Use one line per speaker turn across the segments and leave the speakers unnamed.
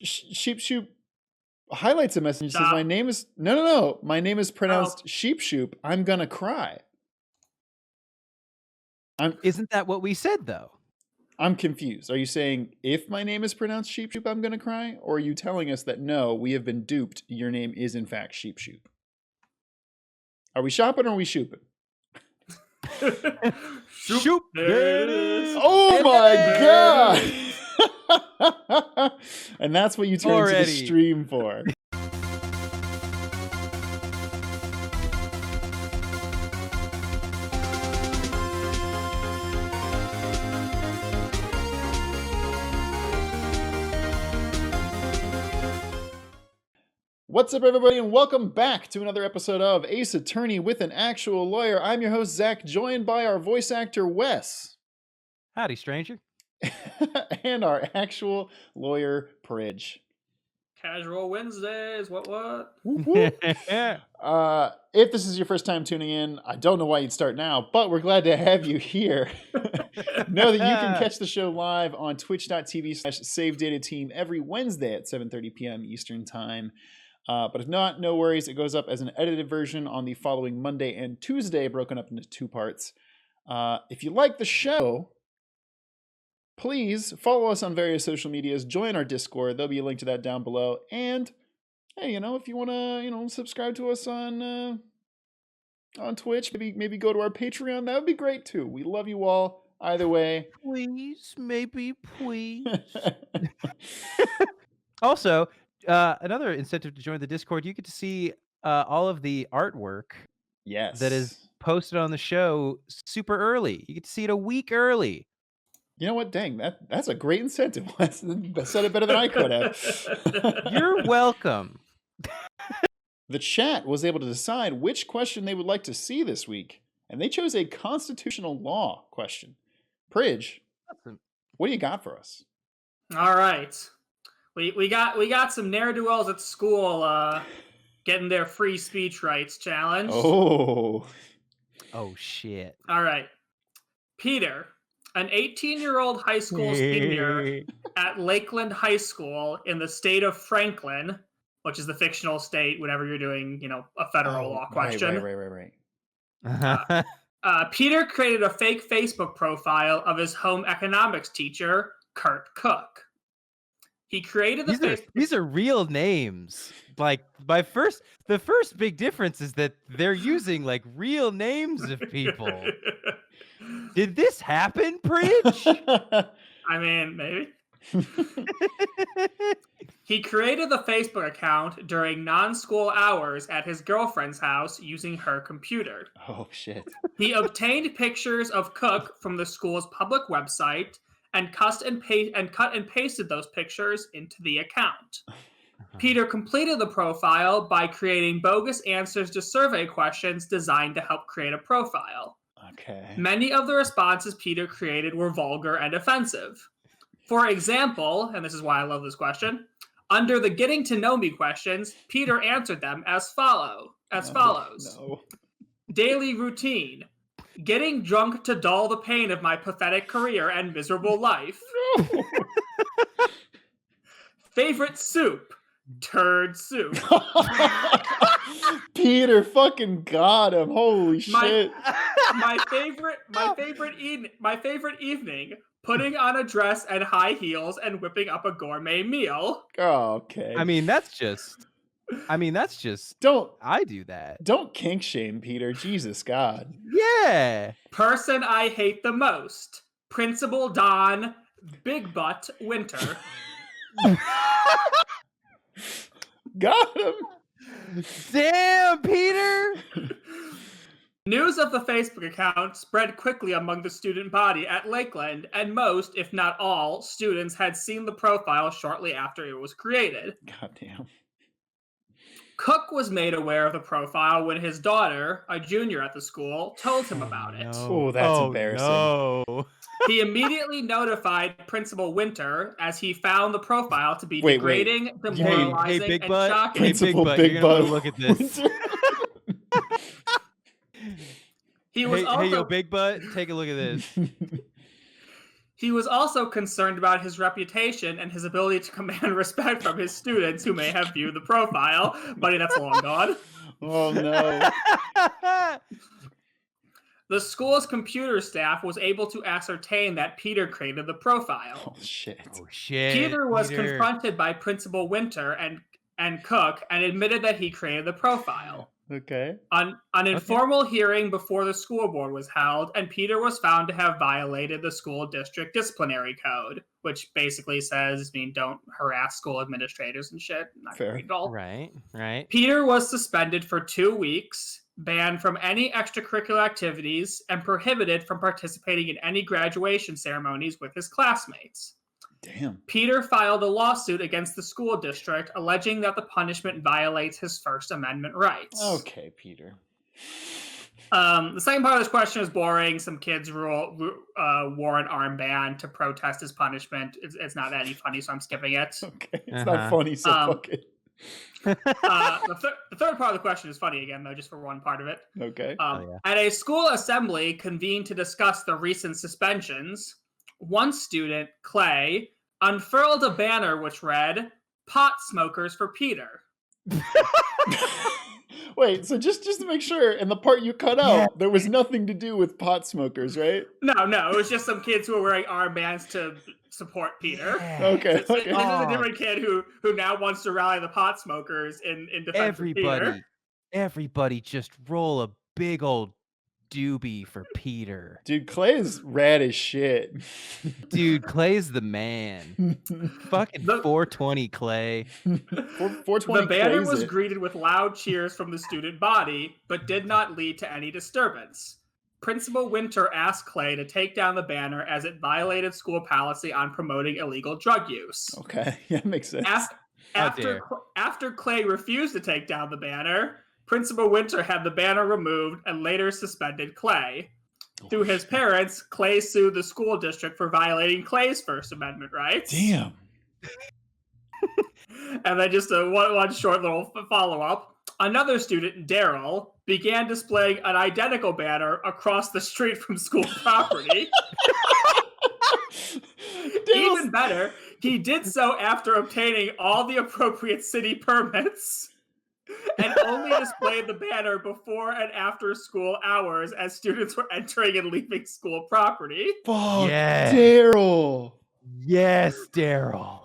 Sheep Shoop highlights a message and says,
Stop.
"My name is no. My name is pronounced
Oh.
Sheep Shoop. I'm gonna cry."
Isn't that what we said though?
I'm confused. Are you saying if my name is pronounced Sheep Shoop, I'm gonna cry, or are you telling us that no, we have been duped? Your name is in fact Sheep Shoop. Are we shopping or are we shooping?
Shoop.
There it is.
Oh my god! And that's what you turn to the stream for. What's up, everybody, and welcome back to another episode of Ace Attorney with an Actual Lawyer. I'm your host, Zach, joined by our voice actor, Wes.
Howdy, stranger.
And our actual lawyer, Pridge.
Casual Wednesdays, what?
If this is your first time tuning in, I don't know why you'd start now, but we're glad to have you here. Know that you can catch the show live on twitch.tv/SaveDataTeam every Wednesday at 7:30 p.m. Eastern Time. But if not, no worries. It goes up as an edited version on the following Monday and Tuesday, broken up into two parts. If you like the show, please follow us on various social medias. Join our Discord. There'll be a link to that down below. And hey, if you want to, subscribe to us on Twitch, maybe go to our Patreon. That would be great too. We love you all. Either way,
please. Also, another incentive to join the Discord, you get to see all of the artwork that is posted on the show super early. You get to see it a week early.
You know what? Dang, that's a great incentive. I said it better than I could have.
You're welcome.
The chat was able to decide which question they would like to see this week, and they chose a constitutional law question. Pridge, what do you got for us?
All right. We got some ne'er-do-wells at school getting their free speech rights challenged.
Oh
shit.
All right. Peter, an 18-year-old high school senior at Lakeland High School in the state of Franklin, which is the fictional state whenever you're doing, a federal law question.
Right.
Peter created a fake Facebook profile of his home economics teacher, Kurt Cook. He created
these are real names. Like the first big difference is that they're using like real names of people. Did this happen, Pridge?
I mean, maybe. He created the Facebook account during non-school hours at his girlfriend's house using her computer.
Oh, shit.
He obtained pictures of Cook from the school's public website and cut and pasted those pictures into the account. Peter completed the profile by creating bogus answers to survey questions designed to help create a profile.
Okay.
Many of the responses Peter created were vulgar and offensive. For example, and this is why I love this question, under the getting to know me questions, Peter answered them as follows.
No.
Daily routine. Getting drunk to dull the pain of my pathetic career and miserable life.
No.
Favorite soup. Turd soup.
Peter fucking got him. Holy shit.
My favorite evening. Putting on a dress and high heels and whipping up a gourmet meal.
Oh, okay.
I mean, that's just I do that.
Don't kink shame, Peter. Jesus God.
Yeah.
Person I hate the most. Principal Don Big Butt Winter.
Got him.
Damn, Peter.
News of the Facebook account spread quickly among the student body at Lakeland, and most, if not all, students had seen the profile shortly after it was created.
Goddamn.
Cook was made aware of the profile when his daughter, a junior at the school, told him about it.
Oh, that's embarrassing.
No.
He immediately notified Principal Winter as he found the profile to be degrading, demoralizing, and shocking.
Hey, Big Butt, you're gonna look at this.
He was
hey, yo, Big Butt, take a look at this.
He was also concerned about his reputation and his ability to command respect from his students who may have viewed the profile. Buddy, that's long gone.
Oh no.
The school's computer staff was able to ascertain that Peter created the profile.
Oh shit.
Oh shit.
Peter was confronted by Principal Winter and Cook and admitted that he created the profile.
Okay.
An informal hearing before the school board was held, and Peter was found to have violated the school district disciplinary code, which basically says, don't harass school administrators and shit. Not
Fair.
Right.
Peter was suspended for 2 weeks, banned from any extracurricular activities, and prohibited from participating in any graduation ceremonies with his classmates.
Damn.
Peter filed a lawsuit against the school district, alleging that the punishment violates his First Amendment rights.
Okay, Peter.
The second part of this question is boring. Some kids wore an armband to protest his punishment. It's not any funny, so I'm skipping it.
Okay, it's not funny, so fuck it.
The third part of the question is funny again, though, just for one part of it.
Okay.
At a school assembly convened to discuss the recent suspensions, one student, Clay, unfurled a banner which read, "Pot smokers for Peter."
Wait, so just to make sure, in the part you cut out, there was nothing to do with pot smokers, right?
No, it was just some kids who were wearing armbands to support Peter.
Okay.
This is a different kid who now wants to rally the pot smokers in defense of Peter.
Everybody just roll a big old doobie for Peter.
Dude, Clay is rad as shit.
Dude, Clay's the man. Fucking 420 Clay.
420
The banner
Clay's
was
it.
greeted with loud cheers from the student body, but did not lead to any disturbance. Principal Winter asked Clay to take down the banner as it violated school policy on promoting illegal drug use.
Okay, yeah, makes sense.
After Clay refused to take down the banner, Principal Winter had the banner removed and later suspended Clay. Through his parents, Clay sued the school district for violating Clay's First Amendment rights.
Damn.
And then just one short little follow-up. Another student, Daryl, began displaying an identical banner across the street from school property. Even better, he did so after obtaining all the appropriate city permits and only displayed the banner before and after school hours as students were entering and leaving school property.
Fuck,
Yeah.
Daryl.
Yes, Daryl.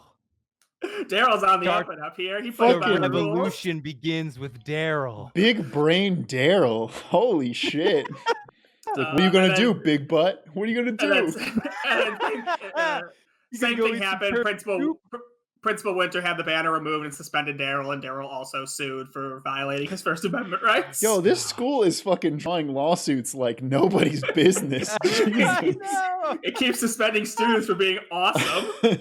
Daryl's on the up and up here. He plays by
The
the rules.
revolution begins with Daryl.
Big brain Daryl. Holy shit. It's like, what are you going to do, big butt? What are you going to do?
Same thing happened. Principal Winter had the banner removed and suspended Daryl, and Daryl also sued for violating his First Amendment rights.
Yo, this school is fucking drawing lawsuits like nobody's business.
I know.
It keeps suspending students for being awesome.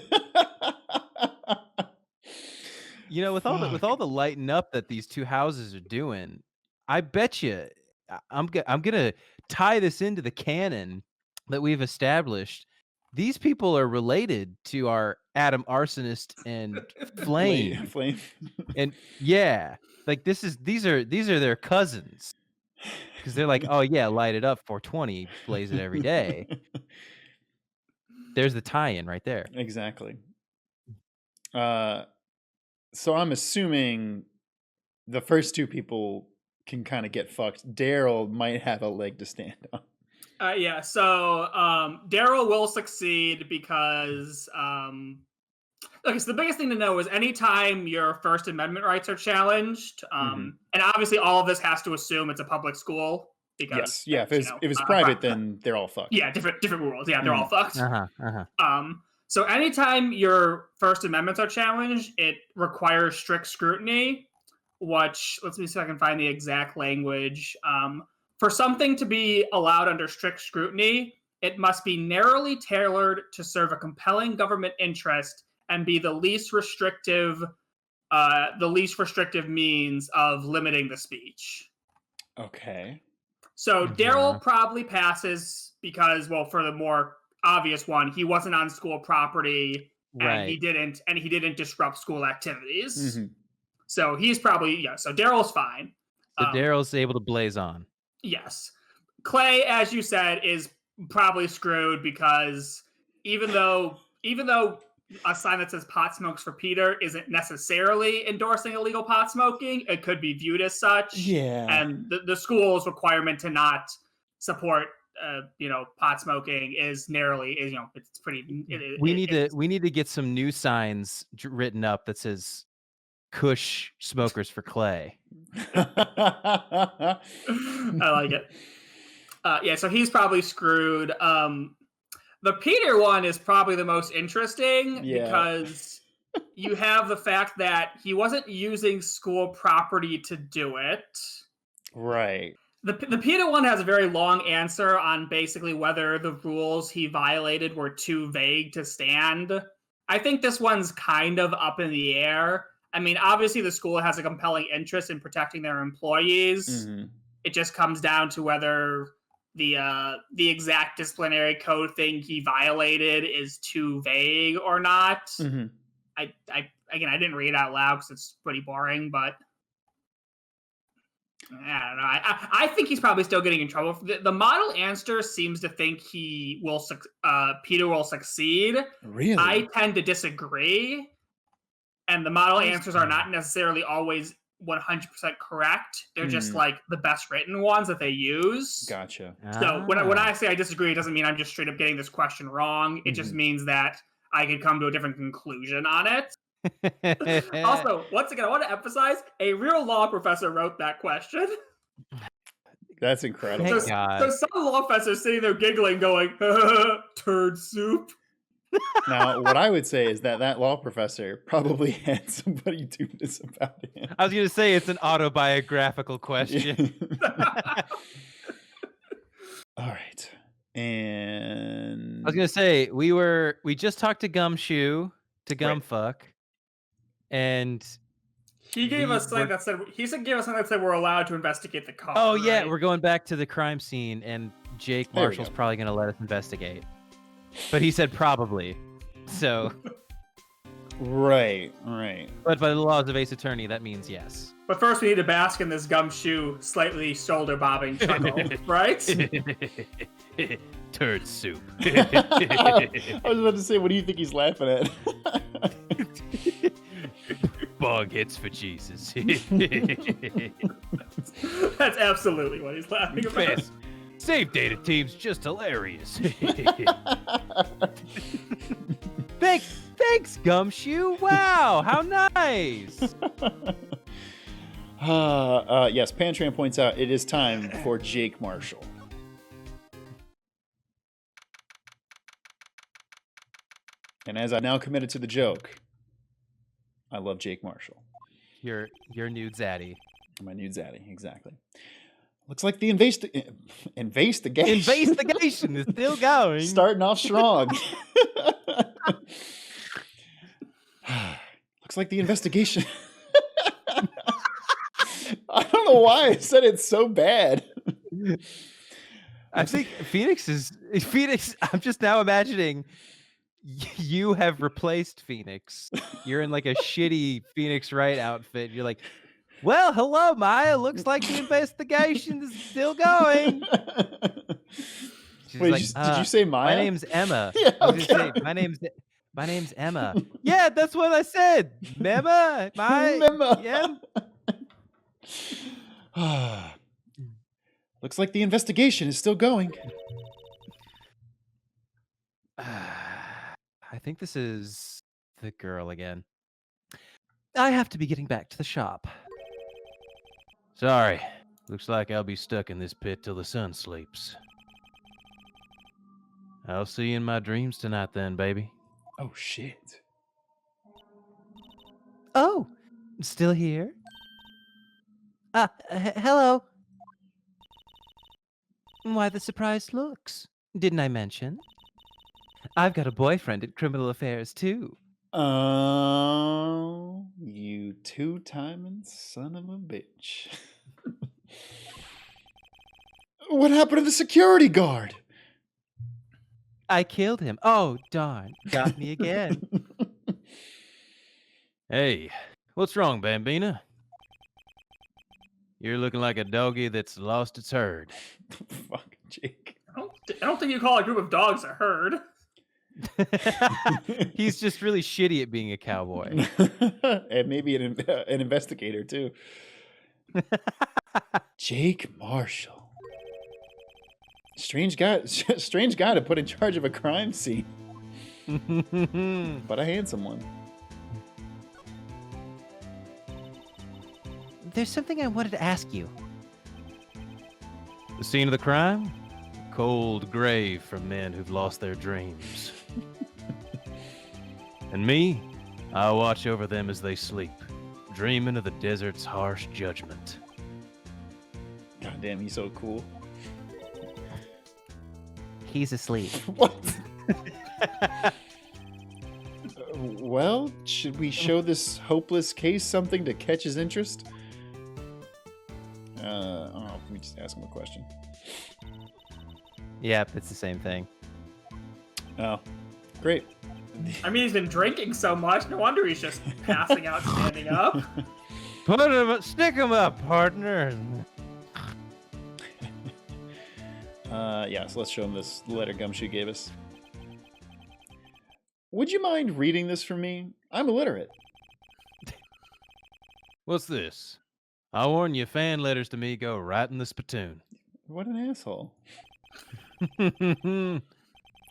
You know, with all the lighting up that these two houses are doing, I bet you I'm gonna tie this into the canon that we've established. These people are related to our Adam Arsonist and Flame.
Flame.
And yeah, like these are their cousins. Because they're like, oh yeah, light it up 420, blaze it every day. There's the tie-in right there.
Exactly. So I'm assuming the first two people can kind of get fucked. Daryl might have a leg to stand on.
Yeah, so Daryl will succeed because okay, so the biggest thing to know is anytime your First Amendment rights are challenged, and obviously all of this has to assume it's a public school because
yes, yeah, if it's private, then they're all fucked.
Yeah, different rules. Yeah, they're all fucked.
Uh-huh.
So anytime your First Amendments are challenged, it requires strict scrutiny, which, let me see if I can find the exact language. For something to be allowed under strict scrutiny, it must be narrowly tailored to serve a compelling government interest and be the least restrictive means of limiting the speech.
Okay.
So Daryl probably passes because, well, for the more obvious one, he wasn't on school property and he didn't disrupt school activities. So he's probably, so Daryl's fine.
So Daryl's able to blaze on.
Yes. Clay, as you said, is probably screwed because even though a sign that says pot smokes for Peter isn't necessarily endorsing illegal pot smoking, it could be viewed as such.
Yeah.
And the school's requirement to not support pot smoking is it's pretty.
We need to get some new signs written up that says "Kush smokers for Clay."
I like it. So he's probably screwed. The Peter one is probably the most interesting because you have the fact that he wasn't using school property to do it.
Right.
The Peter one has a very long answer on basically whether the rules he violated were too vague to stand. I think this one's kind of up in the air. I mean, obviously the school has a compelling interest in protecting their employees. Mm-hmm. It just comes down to whether the exact disciplinary code thing he violated is too vague or not. Mm-hmm. I didn't read it out loud because it's pretty boring, but I don't know. I think he's probably still getting in trouble. The model answer seems to think Peter will succeed.
Really?
I tend to disagree. And the model answers are not necessarily always 100% correct. They're just like the best written ones that they use.
Gotcha.
So when I say I disagree, it doesn't mean I'm just straight up getting this question wrong. It just means that I could come to a different conclusion on it. Also, once again, I want to emphasize a real law professor wrote that question.
That's incredible.
So some law professor sitting there giggling, going, "Turd soup."
Now, what I would say is that law professor probably had somebody do this about him.
I was going to say it's an autobiographical question.
All right. And
I was going to say we just talked to Gumshoe, to Gumfuck, and
he gave us something that said we're allowed to investigate the car.
Oh yeah, we're going back to the crime scene, and Jake Marshall's probably going to let us investigate. But he said probably, so.
Right.
But by the laws of Ace Attorney, that means yes.
But first we need to bask in this Gumshoe slightly shoulder bobbing chuckle, right?
Turd soup.
I was about to say, what do you think he's laughing at?
Bug hits for Jesus.
That's absolutely what he's laughing about.
Save data team's just hilarious. Thanks, Gumshoe. Wow, how nice.
Yes, Pantran points out it is time for Jake Marshall. And as I've now committed to the joke, I love Jake Marshall.
Your new zaddy.
My new zaddy, exactly. Looks like the investigation
is still going.
Starting off strong. Looks like the investigation. I don't know why I said it so bad.
I think Phoenix. I'm just now imagining you have replaced Phoenix. You're in like a shitty Phoenix Wright outfit. You're like, well, hello, Maya. Looks like the investigation is still going.
Wait, like, did you say Maya?
My name's Emma.
Yeah,
I was gonna say, my name's Emma. Yeah, that's what I said. Mema.
Looks like the investigation is still going.
I think this is the girl again. I have to be getting back to the shop. Sorry. Looks like I'll be stuck in this pit till the sun sleeps. I'll see you in my dreams tonight then, baby.
Oh, shit.
Oh, still here? Hello. Why the surprised looks? Didn't I mention? I've got a boyfriend at Criminal Affairs, too.
Oh, you two-timing son of a bitch. What happened to the security guard?
I killed him. Oh, darn. Got me again. Hey, what's wrong, Bambina? You're looking like a doggy that's lost its herd.
Fuck, Jake.
I don't think you call a group of dogs a herd.
He's just really shitty at being a cowboy.
And maybe an investigator too. Jake Marshall. Strange guy to put in charge of a crime scene. But a handsome one.
There's something I wanted to ask you. The scene of the crime? Cold grave for men who've lost their dreams. And me, I watch over them as they sleep, dreaming of the desert's harsh judgment.
God damn, he's so cool.
He's asleep.
What? Well, should we show this hopeless case something to catch his interest? Let me just ask him a question.
Yep, it's the same thing.
Oh, great.
I mean, he's been drinking so much. No wonder he's just passing out, standing up.
Stick him up, partner.
Yeah, so let's show him this letter Gumshoe gave us. Would you mind reading this for me? I'm illiterate.
What's this? I warn you, fan letters to me go right in the spittoon.
What an asshole.
But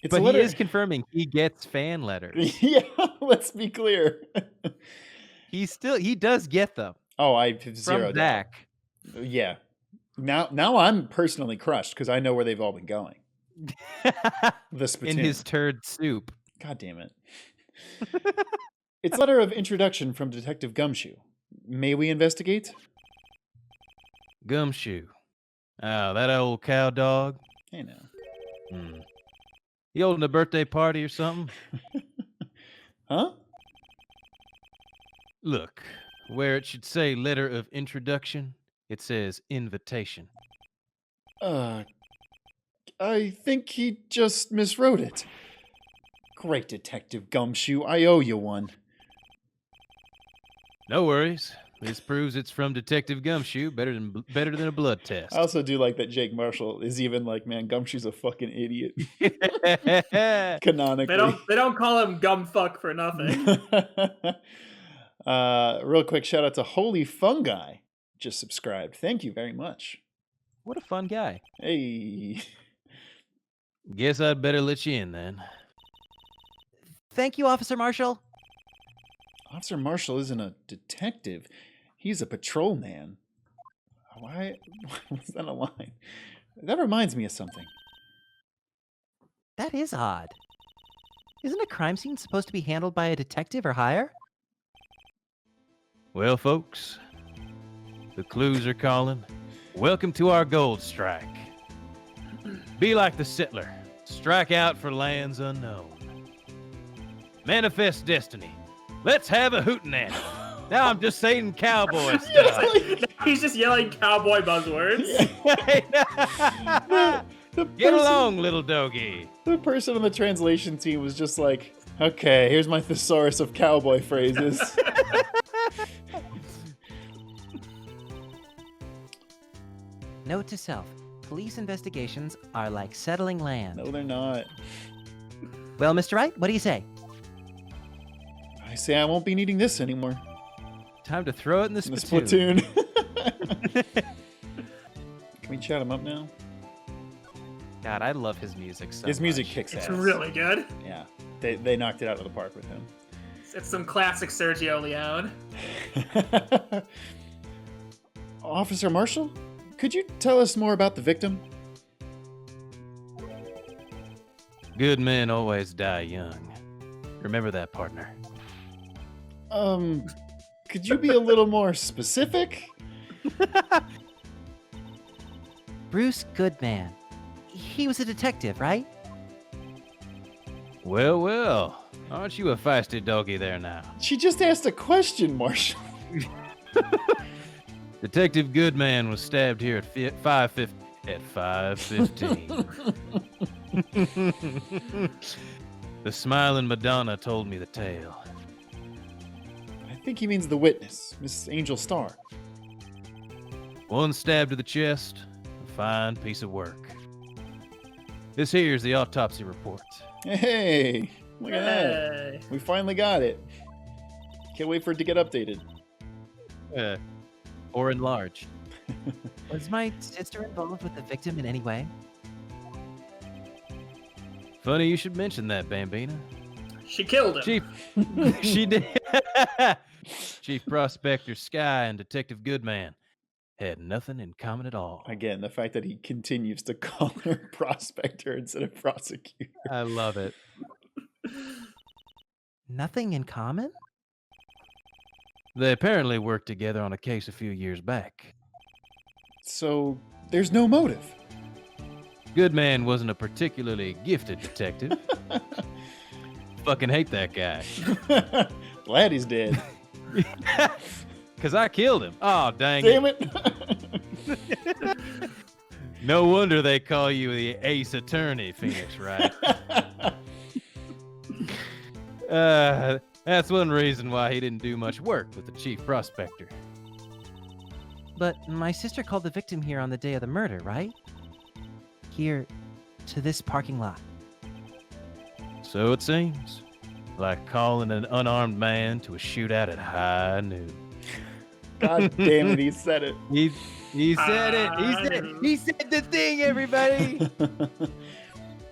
It's a letter.
he is confirming he gets fan letters.
Yeah, let's be clear.
He does get them.
Oh, I have zero
From
doubt.
Zach.
Yeah. Now I'm personally crushed because I know where they've all been going. The spittoon.
In his turd soup.
God damn it. It's a letter of introduction from Detective Gumshoe. May we investigate?
Gumshoe. Oh, that old cow dog.
Hey now.
You holding a birthday party or something?
Huh?
Look, where it should say letter of introduction, it says invitation.
I think he just miswrote it. Great Detective Gumshoe, I owe you one.
No worries. This proves it's from Detective Gumshoe. Better than a blood test.
I also do like that Jake Marshall is even like, man, Gumshoe's a fucking idiot. Canonically.
They don't call him Gumfuck for nothing.
Real quick shout out to Holy Fungi. Just subscribed. Thank you very much.
What a fun guy.
Hey.
Guess I'd better let you in then.
Thank you, Officer Marshall.
Officer Marshall isn't a detective. He's a patrolman. Why was that a line? That reminds me of something.
That is odd. Isn't a crime scene supposed to be handled by a detective or higher?
Well, folks, the clues are calling. Welcome to our gold strike. Be like the settler. Strike out for lands unknown. Manifest destiny. Let's have a hootenanny. Now I'm just saying cowboy stuff.
He's just yelling cowboy buzzwords.
Get along, little doggy.
The person on the translation team was just like, okay, here's my thesaurus of cowboy phrases.
Note to self, police investigations are like settling land.
No, they're not.
Well, Mr. Wright, what do you say?
I say I won't be needing this anymore.
Time to throw it in the
In the
spittoon.
Splatoon. Can we chat him up now?
God, I love his music so
His music
much.
kicks ass.
It's really good.
Yeah, they knocked it out of the park with him.
It's some classic Sergio Leone.
Officer Marshall, could you tell us more about the victim?
Good men always die young. Remember that, partner.
Could you be a little more specific?
Bruce Goodman. He was a detective, right?
Well, well. Aren't you a feisty doggy there now?
She just asked a question, Marshall.
Detective Goodman was stabbed here at 5:15. The smiling Madonna told me the tale.
I think he means the witness, Miss Angel Starr.
One stab to the chest, a fine piece of work. This here's the autopsy report.
Hey, look at that.
Hey.
We finally got it. Can't wait for it to get updated.
Or enlarged.
Was my sister involved with the victim in any way?
Funny you should mention that, Bambina.
She killed him.
Chief, she did. Chief Prospector Sky and Detective Goodman had nothing in common at all.
Again, the fact that he continues to call her prospector instead of prosecutor.
I love it.
Nothing in common?
They apparently worked together on a case a few years back.
So there's no motive.
Goodman wasn't a particularly gifted detective. Fucking hate that guy.
Glad he's dead.
Because I killed him. Oh, dang
Damn
it.
it.
No wonder they call you the Ace Attorney, Phoenix Wright. That's one reason why he didn't do much work with the chief prospector.
But my sister called the victim here on the day of the murder, right? Here, to this parking lot.
So it seems. Like calling an unarmed man to a shootout at high noon.
God damn it, he said it.
He said it. He said the thing, everybody.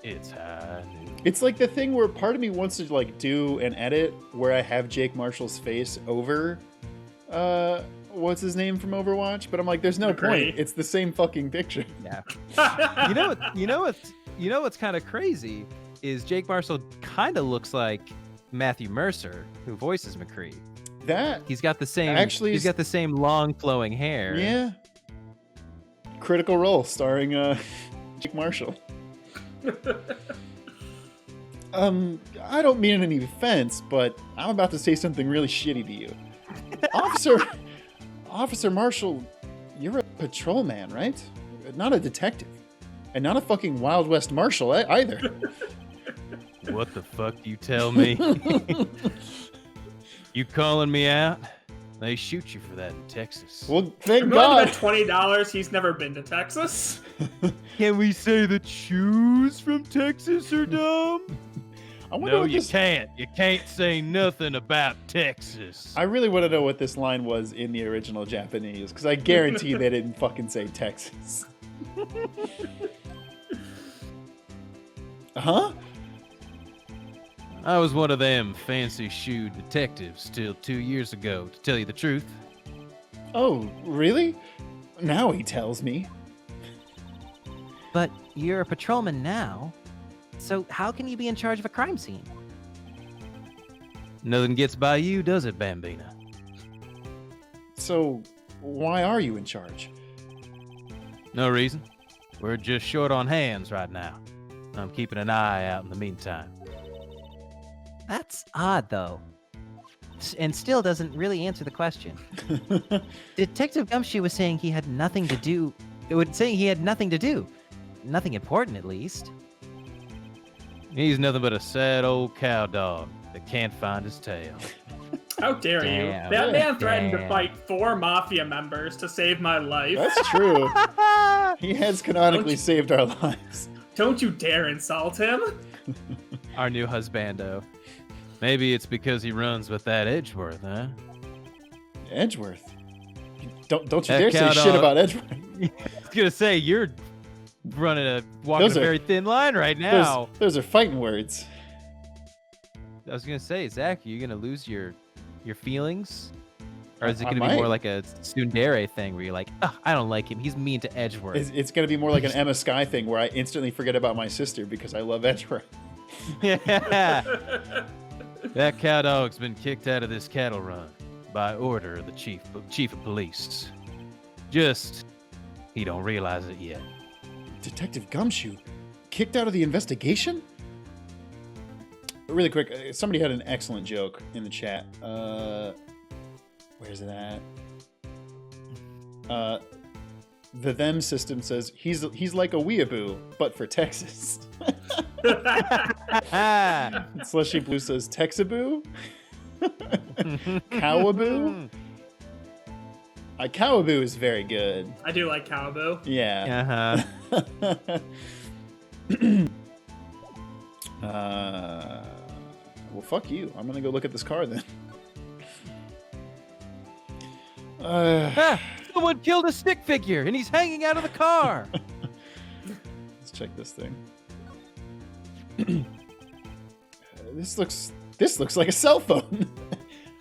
It's high noon.
It's like the thing where part of me wants to like do an edit where I have Jake Marshall's face over what's his name from Overwatch, but I'm like, there's no point. It's the same fucking picture.
Yeah. You know what's kind of crazy is Jake Marshall kind of looks like Matthew Mercer, who voices McCree. He's got the same long flowing hair.
Yeah. Critical Role starring Jake Marshall. I don't mean any offense, but I'm about to say something really shitty to you. Officer Marshall, you're a patrolman, right? Not a detective. And not a fucking Wild West Marshal either.
What the fuck you tell me? You calling me out? They shoot you for that in Texas.
Well, thank
God.
God.
$20. He's never been to Texas.
Can we say the shoes from Texas are dumb? No, you can't. You can't say nothing about Texas.
I really want to know what this line was in the original Japanese, because I guarantee they didn't fucking say Texas. Huh?
I was one of them fancy-shoed detectives till 2 years ago, to tell you the truth.
Oh, really? Now he tells me.
But you're a patrolman now, so how can you be in charge of a crime scene?
Nothing gets by you, does it, Bambina?
So, why are you in charge?
No reason. We're just short on hands right now. I'm keeping an eye out in the meantime.
That's odd, though. And still doesn't really answer the question. Detective Gumshoe was saying he had nothing to do. It would say he had nothing to do. Nothing important, at least.
He's nothing but a sad old cow dog that can't find his tail.
How dare you? That man threatened to fight 4 mafia members to save my life.
That's true. He has canonically saved our lives.
Don't you dare insult him.
Our new husbando. Maybe it's because he runs with that Edgeworth, huh?
Edgeworth? Don't you
That
dare say
cow
shit
dog.
about Edgeworth.
I was gonna say you're walking a very thin line right now.
Those are fighting words.
I was gonna say, Zach, are you gonna lose your feelings? Or is it
I
gonna be
might.
more like a tsundere thing where you're like, oh, I don't like him. He's mean to Edgeworth.
It's going to be more like an Emma Skye thing where I instantly forget about my sister because I love Edgeworth.
Yeah. That cow dog's been kicked out of this cattle run by order of the chief of police. Just, he don't realize it yet.
Detective Gumshoe kicked out of the investigation? Really quick, somebody had an excellent joke in the chat. Where's it at? The them system says he's like a weeaboo, but for Texas. Slushy Blue says Texaboo? Cowaboo? Cowaboo is very good.
I do like Cowaboo.
Yeah. Well, fuck you. I'm gonna go look at this car then.
Someone killed a stick figure, and he's hanging out of the car.
Let's check this thing. This looks like a cell phone.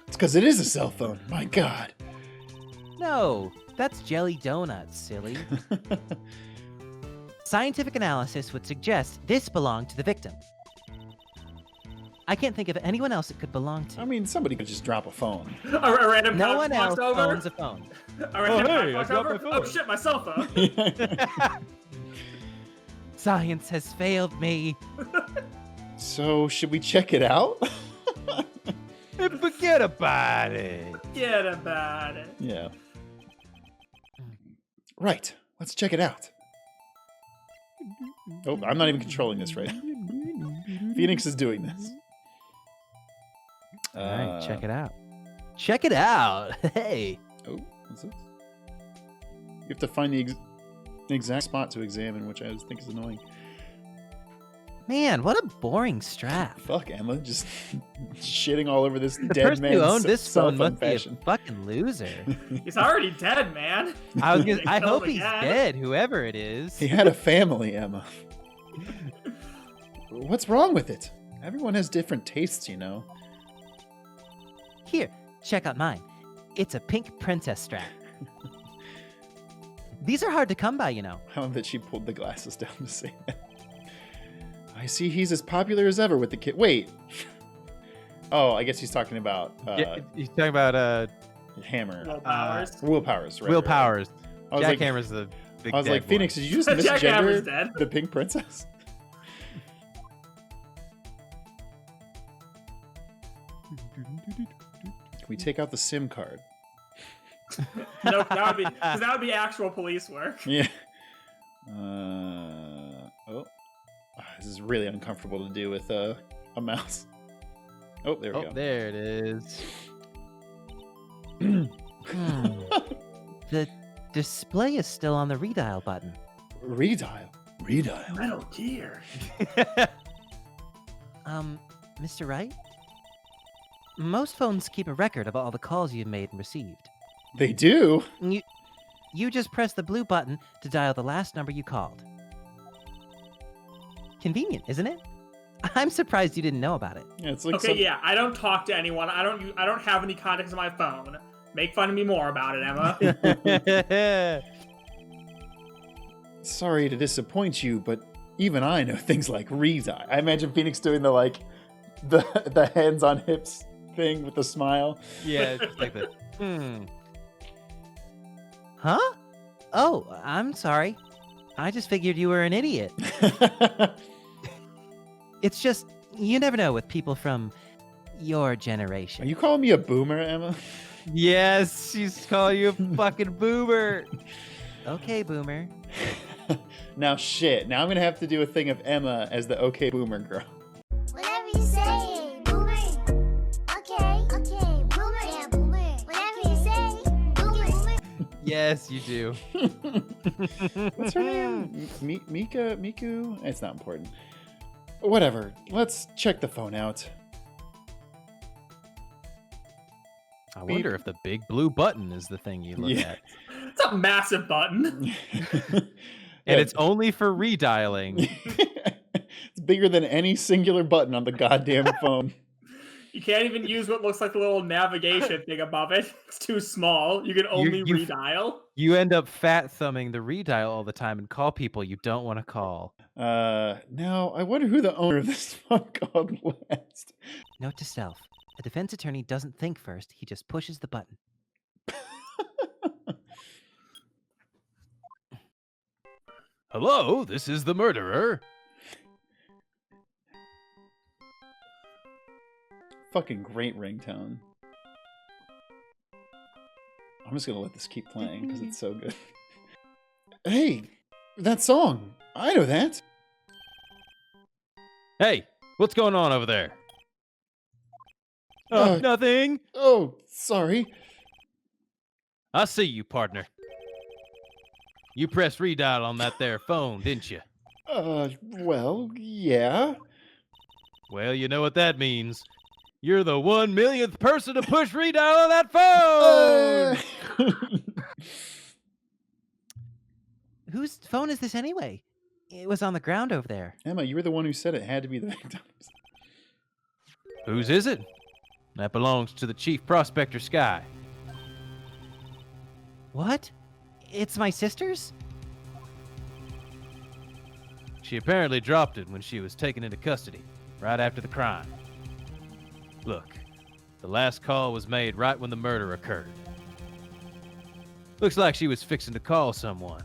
It's because it is a cell phone. My God.
No, that's jelly donuts, silly. Scientific analysis would suggest this belonged to the victim. I can't think of anyone else it could belong to.
I mean, somebody could just drop a phone.
A random
No
cop
one
walks
else
over.
owns a phone.
A random
hey,
cop walks
I dropped
over.
my
Oh
phone.
shit, my cell phone.
Science has failed me.
So, should we check it out?
Forget about it.
Forget about it.
Yeah. Right. Let's check it out. Oh, I'm not even controlling this, right? Phoenix is doing this.
All right, check it out. Check it out. Hey.
Oh, what's this? You have to find the exact spot to examine, which I think is annoying.
Man, what a boring strap.
Fuck, Emma. Just shitting all over this
The
dead
person
man's
who owned this
cell
phone
phone
must be
fashion.
a fucking loser.
He's already dead, man.
I
Kill
hope
him
he's
again.
dead, whoever it is.
He had a family, Emma. What's wrong with it? Everyone has different tastes, you know.
Here, check out mine. It's a pink princess strap. These are hard to come by, you know.
How that she pulled the glasses down to say that. I see he's as popular as ever with the kid. Wait. Oh, I guess he's talking about
He's talking about
Hammer.
Will Powers.
Will Powers, right?
Will
right.
Powers.
I was like,
Jackhammer's the big
I was
dead
like,
one.
Phoenix, did you just
Jackhammer's
misgender
dead.
the pink princess? Can we take out the SIM card?
Nope, that would be actual police work.
Yeah. This is really uncomfortable to do with a mouse. Oh, there we
Oh,
go.
there it is.
The display is still on the redial button.
Redial.
Metal Gear.
Mr. Wright? Most phones keep a record of all the calls you've made and received.
They do.
You just press the blue button to dial the last number you called. Convenient, isn't it? I'm surprised you didn't know about it.
Yeah, it's like
Okay, yeah, I don't talk to anyone. I don't have any contacts on my phone. Make fun of me more about it, Emma.
Sorry to disappoint you, but even I know things like redial. I imagine Phoenix doing the hands on hips thing with the smile.
Yeah, it's just like the
Huh? Oh, I'm sorry. I just figured you were an idiot. It's just, you never know with people from your
Are
generation.
you calling me a boomer, Emma?
Yes, she's calling you a fucking boomer.
Okay, boomer.
Now shit. Now I'm gonna have to do a thing of Emma as the okay boomer girl.
Whatever you say, boomer. Okay, boomer. Yeah, boomer. Whatever you say, boomer.
Yes, you do.
What's her name? Mika? Miku? It's not important. Whatever. Let's check the phone out.
I wonder if the big blue button is the thing you look
Yeah.
at.
It's a massive button.
And it's only for redialing.
It's bigger than any singular button on the goddamn phone.
You can't even use what looks like the little navigation thing above it. It's too small. You can only
you-
redial.
You end up fat thumbing the redial all the time and call people you don't want to call.
Now, I wonder who the owner of this phone called last.
Note to self. A defense attorney doesn't think first, he just pushes the button.
Hello, this is the murderer.
Fucking great ringtone. I'm just gonna let this keep playing because it's so good. Hey, that song. I know that.
Hey, what's going on over there? Nothing.
Oh, sorry.
I see you, partner. You pressed redial on that there phone, didn't you?
Well, yeah.
Well, you know what that means. You're the 1,000,000th person to push redial on that phone!
Whose phone is this anyway? It was on the ground over there.
Emma, you were the one who said it had to be the victim's.
Whose is it? That belongs to the Chief Prospector Sky.
What? It's my sister's?
She apparently dropped it when she was taken into custody, right after the crime. Look, the last call was made right when the murder occurred. Looks like she was fixing to call someone.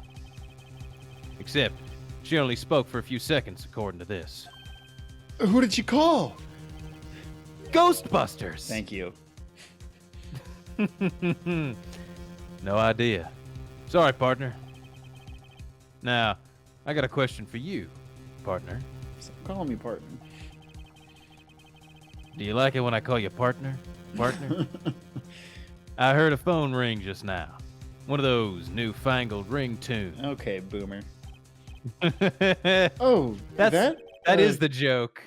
Except, she only spoke for a few seconds, according to this.
Who did she call?
Ghostbusters!
Thank you.
No idea. Sorry, partner. Now, I got a question for you, partner.
Stop calling me partner.
Do you like it when I call you partner? Partner? I heard a phone ring just now. One of those newfangled ringtones.
Okay, boomer.
That
Oh, that
is the joke.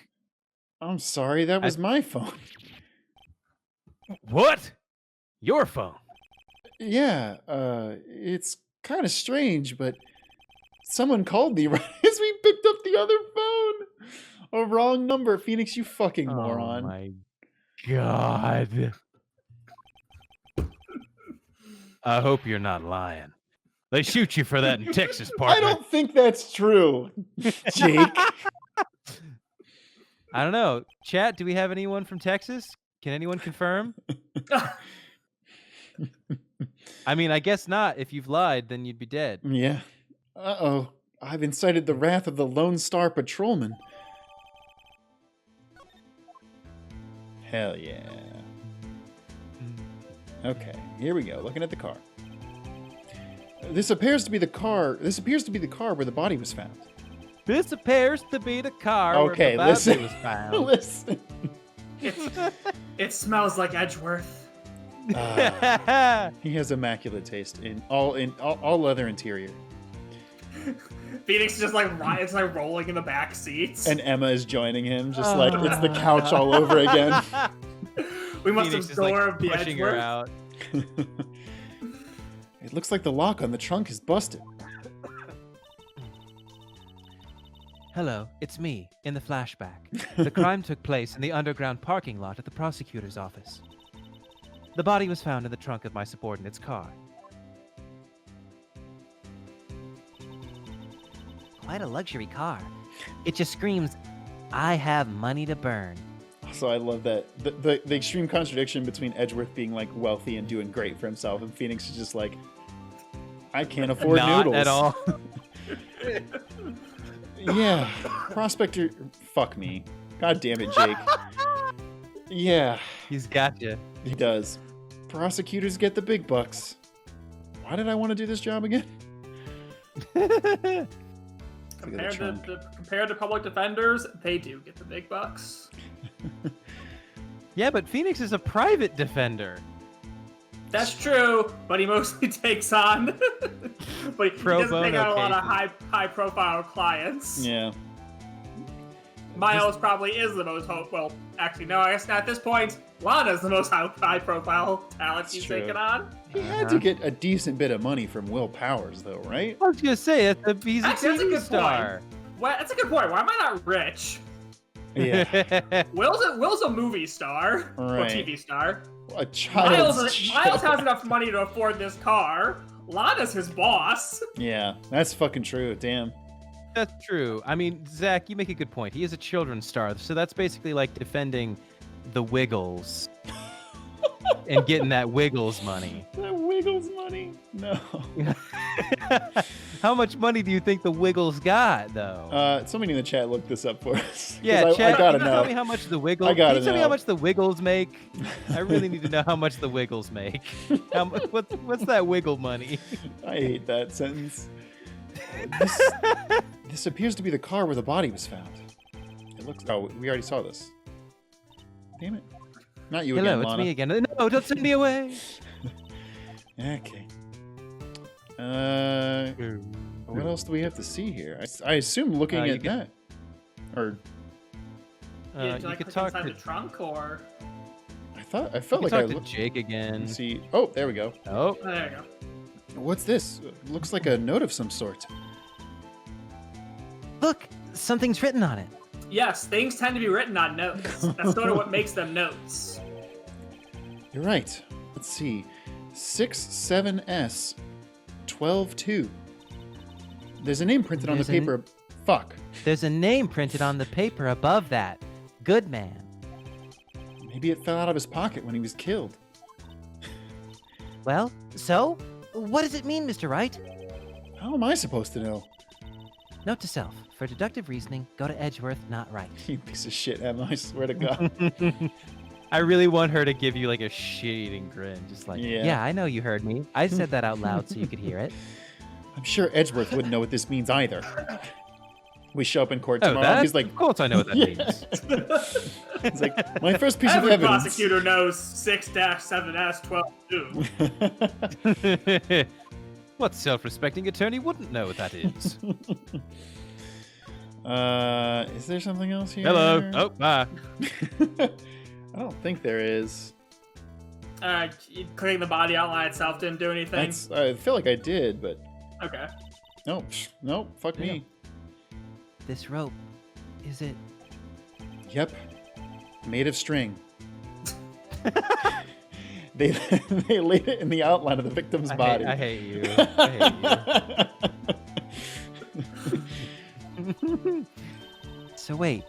I'm sorry, that was my phone.
What? Your phone?
Yeah, it's kind of strange, but someone called me right as we picked up the other phone. A wrong number, Phoenix, you fucking moron.
Oh my god. I hope you're not lying. They shoot you for that in Texas, partner.
I don't think that's true, Jake.
I don't know. Chat, do we have anyone from Texas? Can anyone confirm? I mean, I guess not. If you've lied, then you'd be dead.
Yeah. Uh-oh. I've incited the wrath of the Lone Star Patrolman. Hell yeah. Okay, here we go. Looking at the car. This appears to be the car where the body was found.
This appears to be the car
Okay,
where the
listen.
body was found.
Listen.
It smells like Edgeworth.
He has immaculate taste in all leather interior.
Phoenix is just like it's like rolling in the back seats.
And Emma is joining him, just like it's the couch all over again.
We must
Phoenix is
absorb
like
the
pushing her
Edgeworth.
out.
It looks like the lock on the trunk is busted.
Hello, it's me, in the flashback. The crime took place in the underground parking lot at the prosecutor's office. The body was found in the trunk of my subordinate's car. Quite a luxury car. It just screams, I have money to burn.
So I love that the extreme contradiction between Edgeworth being like wealthy and doing great for himself, and Phoenix is just like, I can't afford
Not
noodles
at all.
Yeah, Prospector. Fuck me. God damn it, Jake. Yeah,
He's got you.
he does. Prosecutors get the big bucks. Why did I want to do this job again?
Compared to public defenders, they do get the big bucks.
Yeah, but Phoenix is a private defender.
That's true, but he mostly takes on. But he
Pro
doesn't take
bono
on a lot of
cases.
high profile clients.
Yeah.
Miles probably is the most well, actually no, I guess not at this point. Lana's the most high profile talent he's
true.
taken on.
He had to get a decent bit of money from Will Powers, though, right?
I was gonna say he's a
Actually, that's a
TV
good
star.
Well, that's a good point. Why am I not rich?
Yeah.
Will's a movie star or
Right.
TV star.
A child's show.
Miles has enough money to afford this car. Lana's his boss.
Yeah, that's fucking true. Damn.
That's true. I mean, Zach, you make a good point. He is a children's star, so that's basically like defending the Wiggles and getting that Wiggles money.
That Wiggles money? No.
How much money do you think the Wiggles got, though?
Somebody in the chat look this up for us. 'Cause
Yeah,
I
chat,
gotta
can you
know.
tell me how much the Wiggles?
I gotta
can you tell me
know.
how much the Wiggles make? I really need to know how much the Wiggles make. What's that Wiggle money?
I hate that sentence. This appears to be the car where the body was found. It looks. Oh, we already saw this. Damn it! Not you
Hello,
again,
it's
Lana.
me again. No, don't send me away.
Okay. What else do we have to see here? I assume looking
You
at
can-
that, or
Yeah,
you
I
could
click
talk
inside
to
the trunk or?
I felt
you
like
could
I
talk to
looked.
Jake again.
See. Oh, there we go.
Oh,
Oh, there you go.
What's this? Looks like a note of some sort.
Look, something's written on it.
Yes, things tend to be written on notes. That's sort of what makes them notes.
You're right. Let's see. 67S 122. There's a name printed on the
There's a
paper. Fuck.
There's a name printed on the paper above that. Good man.
Maybe it fell out of his pocket when he was killed.
Well, so? What does it mean, Mr. Wright?
How am I supposed to know?
Note to self. For deductive reasoning, go to Edgeworth, not Wright.
You piece of shit, Emma. I swear to God.
I really want her to give you like a shit-eating grin, just like,
Yeah.
I know you heard me. I said that out loud so you could hear it.
I'm sure Edgeworth wouldn't know what this means either. We show up in court
oh,
tomorrow.
that?
He's like,
Of course I know what that
Yeah.
means.
he's like, my first piece
Every
of evidence.
prosecutor knows 6-7S 12-2.
What self-respecting attorney wouldn't know what that is?
Is there something else here?
Hello. Oh, bye.
I don't think there is.
Clicking the body outline itself didn't do anything.
I feel like I did, but
Okay.
no, fuck me.
This rope, is it?
Yep, made of string. they laid it in the outline of the victim's body.
I hate you. I hate you.
So wait.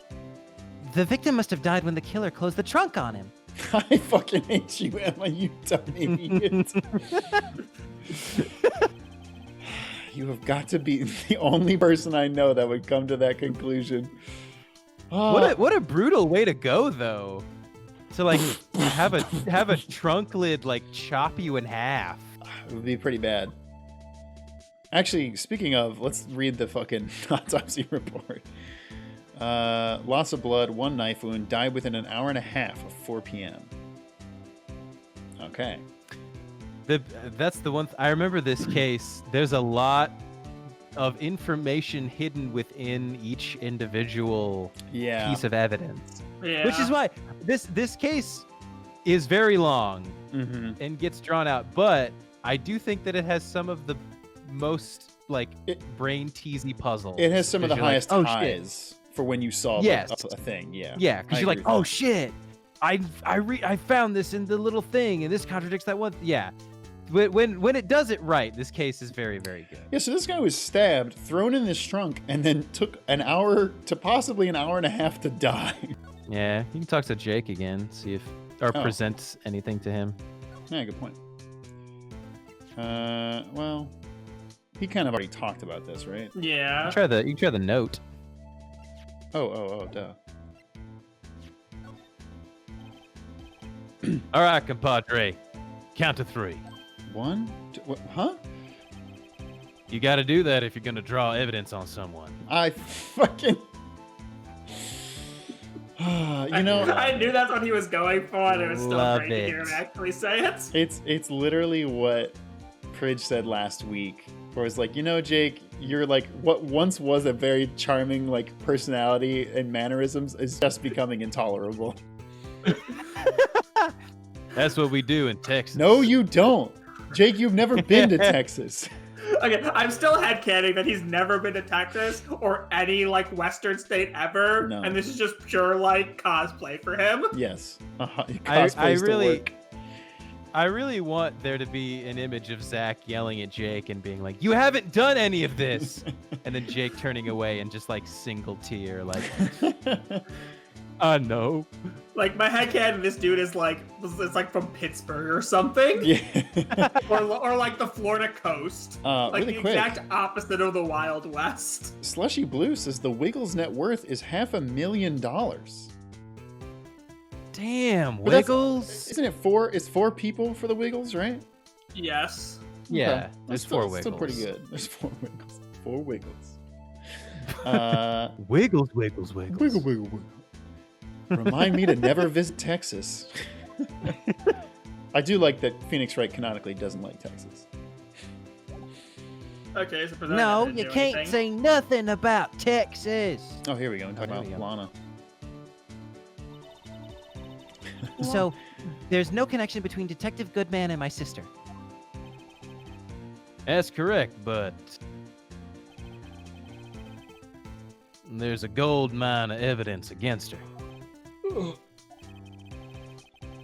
The victim must have died when the killer closed the trunk on him.
I fucking hate you, Emma, you dumb idiot. You have got to be the only person I know that would come to that conclusion. Oh,
What a brutal way to go, though. To like have a trunk lid like chop you in half.
it would be pretty bad. Actually, speaking of, let's read the fucking autopsy report. Loss of blood, 1 knife wound, died within an hour and a half of 4 p.m. Okay.
That's the one. I remember this case. There's a lot of information hidden within each individual
Yeah.
piece of evidence,
Yeah.
which is why this case is very long
Mm-hmm.
and gets drawn out. But I do think that it has some of the most like brain teasy puzzles.
It has some of the
'cause you're like,
highest
"Oh, shit."
highs for when you solve
Yes.
a thing. Yeah.
Yeah, because
I
you're like,
agree with
oh
that.
shit, I found this in the little thing, and this contradicts that one. Yeah, when it does it right, this case is very, very good.
Yeah, so this guy was stabbed, thrown in this trunk, and then took an hour to possibly an hour and a half to die.
Yeah, you can talk to Jake again, see if or
Oh.
present anything to him.
Yeah, good point. Well, he kind of already talked about this, right?
Yeah.
You can try the note.
Oh, duh.
All right, compadre, count to 3.
1, 2, what, huh?
You got to do that if you're gonna draw evidence on someone.
I fucking. You know,
I knew that's what he was going for, and it was still
Love
great to hear
it.
him actually say it.
it's literally what Pridge said last week, where it's like, you know, Jake, you're like what once was a very charming like personality and mannerisms is just becoming intolerable.
That's what we do in Texas.
No, you don't, Jake. You've never been to Texas.
Okay, I'm still headcanon that he's never been to Texas or any like Western state ever,
No.
and this is just pure like cosplay for him.
Yes, he
I
cosplays to
really-
work.
I really want there to be an image of Zach yelling at Jake and being like, "You haven't done any of this," and then Jake turning away and just like single tear, like, "I know."
Like my headcanon, this dude is like it's like from Pittsburgh or something,
Yeah.
or like the Florida coast, like
Really
the
quick.
exact opposite of the Wild West.
Slushy Blue says the Wiggles' net worth is $500,000.
Damn,
But that's-
Wiggles.
Isn't it 4? It's 4 people for the Wiggles, right?
Yes.
Yeah,
Okay.
there's
That's
4
still,
Wiggles.
Still pretty good. There's 4 Wiggles. 4 Wiggles.
Wiggles.
Wiggle, wiggle, wiggle. Remind me to never visit Texas. I do like that Phoenix Wright canonically doesn't like Texas.
Okay, so present
No,
didn't
you
do
can't
anything.
say nothing about Texas.
Oh, here we go. We talk
there
about
we go.
Lana.
So, there's no connection between Detective Goodman and my sister.
That's correct, but there's a gold mine of evidence against her.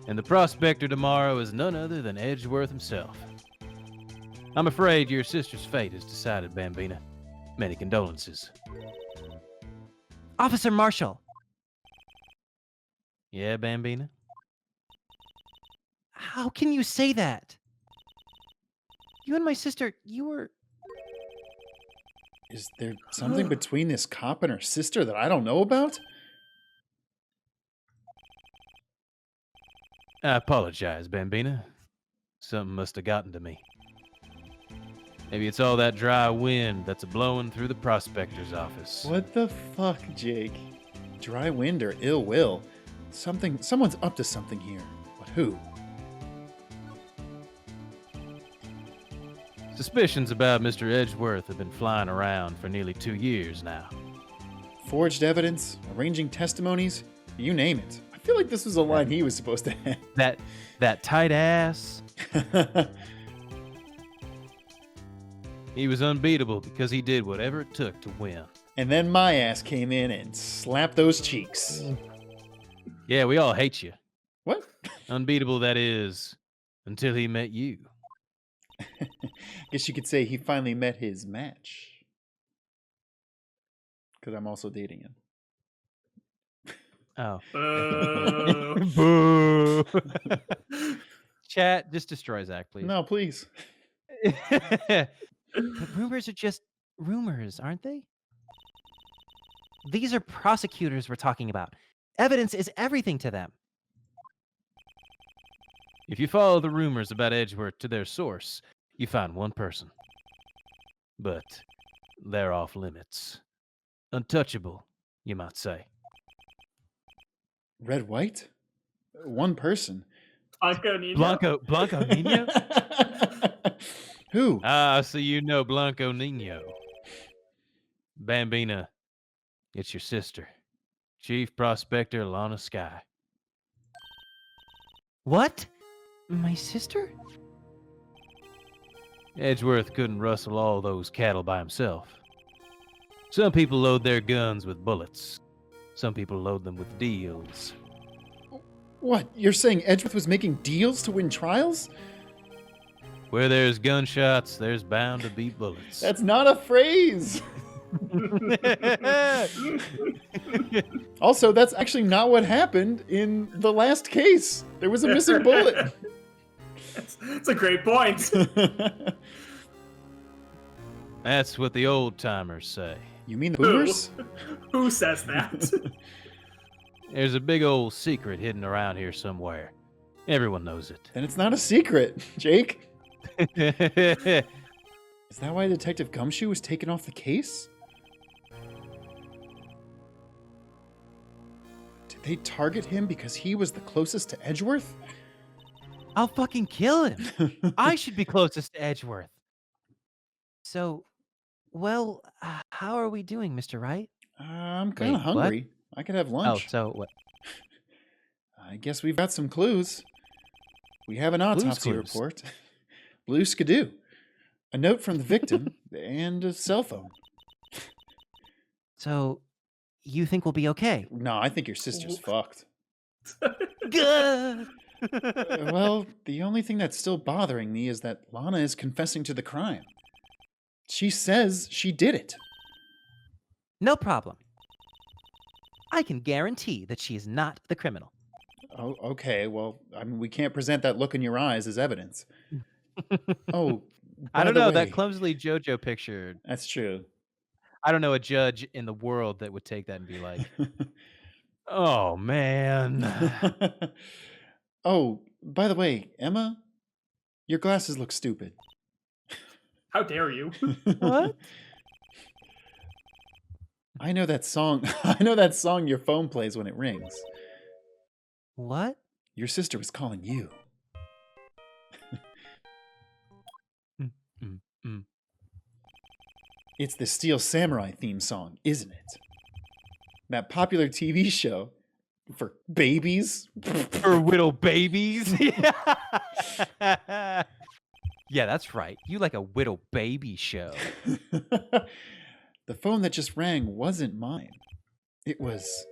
And the prospector tomorrow is none other than Edgeworth himself. I'm afraid your sister's fate is decided, Bambina. Many condolences.
Officer Marshall,
Yeah, Bambina?
how can you say that? You and my sister, you were...
Is there something between this cop and her sister that I don't know about?
I apologize, Bambina. Something must have gotten to me. Maybe it's all that dry wind that's a-blowing through the prospector's office.
What the fuck, Jake? Dry wind or ill will? Someone's up to something here. But who?
Suspicions about Mr. Edgeworth have been flying around for nearly 2 years now.
Forged evidence, arranging testimonies, you name it. I feel like this was a line he was supposed to have.
That tight ass, he was unbeatable because he did whatever it took to win.
And then my ass came in and slapped those cheeks.
Yeah, we all hate you.
What?
Unbeatable, that is, until he met you.
Guess you could say he finally met his match. Because I'm also dating him.
Oh.
Boo.
Boo. Chat, just destroy Zach, please.
No, please.
But rumors are just rumors, aren't they? These are prosecutors we're talking about. Evidence is everything to them.
If you follow the rumors about Edgeworth to their source, you find one person. But they're off limits. Untouchable, you might say.
Red White? One person.
Blanco Nino?
Who?
Ah, so you know Blanco Nino. Bambina, it's your sister, Chief Prospector Lana Sky.
What? My sister?
Edgeworth couldn't rustle all those cattle by himself. Some people load their guns with bullets. Some people load them with deals.
What? You're saying Edgeworth was making deals to win trials?
Where there's gunshots, there's bound to be bullets.
That's not a phrase. Also, that's actually not what happened in the last case. There was a missing bullet.
That's a great point.
That's what the old timers say.
You mean the boomers?
Who says that?
There's a big old secret hidden around here somewhere. Everyone knows it.
Then it's not a secret, Jake. Is that why Detective Gumshoe was taken off the case? Did they target him because he was the closest to Edgeworth?
I'll fucking kill him. I should be closest to Edgeworth. So, well, how are we doing, Mr. Wright?
I'm kind of
Wait, what?
hungry. I could have
Oh,
lunch.
so what?
I guess we've got some clues. We have an autopsy
clues.
report. Blue skidoo. A note from the victim and a cell phone.
So, you think we'll be okay?
No, I think your sister's fucked.
Good.
Well, the only thing that's still bothering me is that Lana is confessing to the crime. She says she did it.
No problem. I can guarantee that she is not the criminal.
Oh, okay. Well, I mean, we can't present that look in your eyes as evidence. Oh,
I
by
don't
the
know,
way-
that clumsily JoJo picture.
That's true.
I don't know a judge in the world that would take that and be like, oh, man.
Oh, by the way, Emma, your glasses look stupid.
How dare you?
What?
I know that song. I know that song your phone plays when it rings.
What?
Your sister was calling you.
Mm.
It's the Steel Samurai theme song, isn't it? That popular TV show For babies?
For little babies. Yeah, that's right. You like a little baby show.
The phone that just rang wasn't mine. It was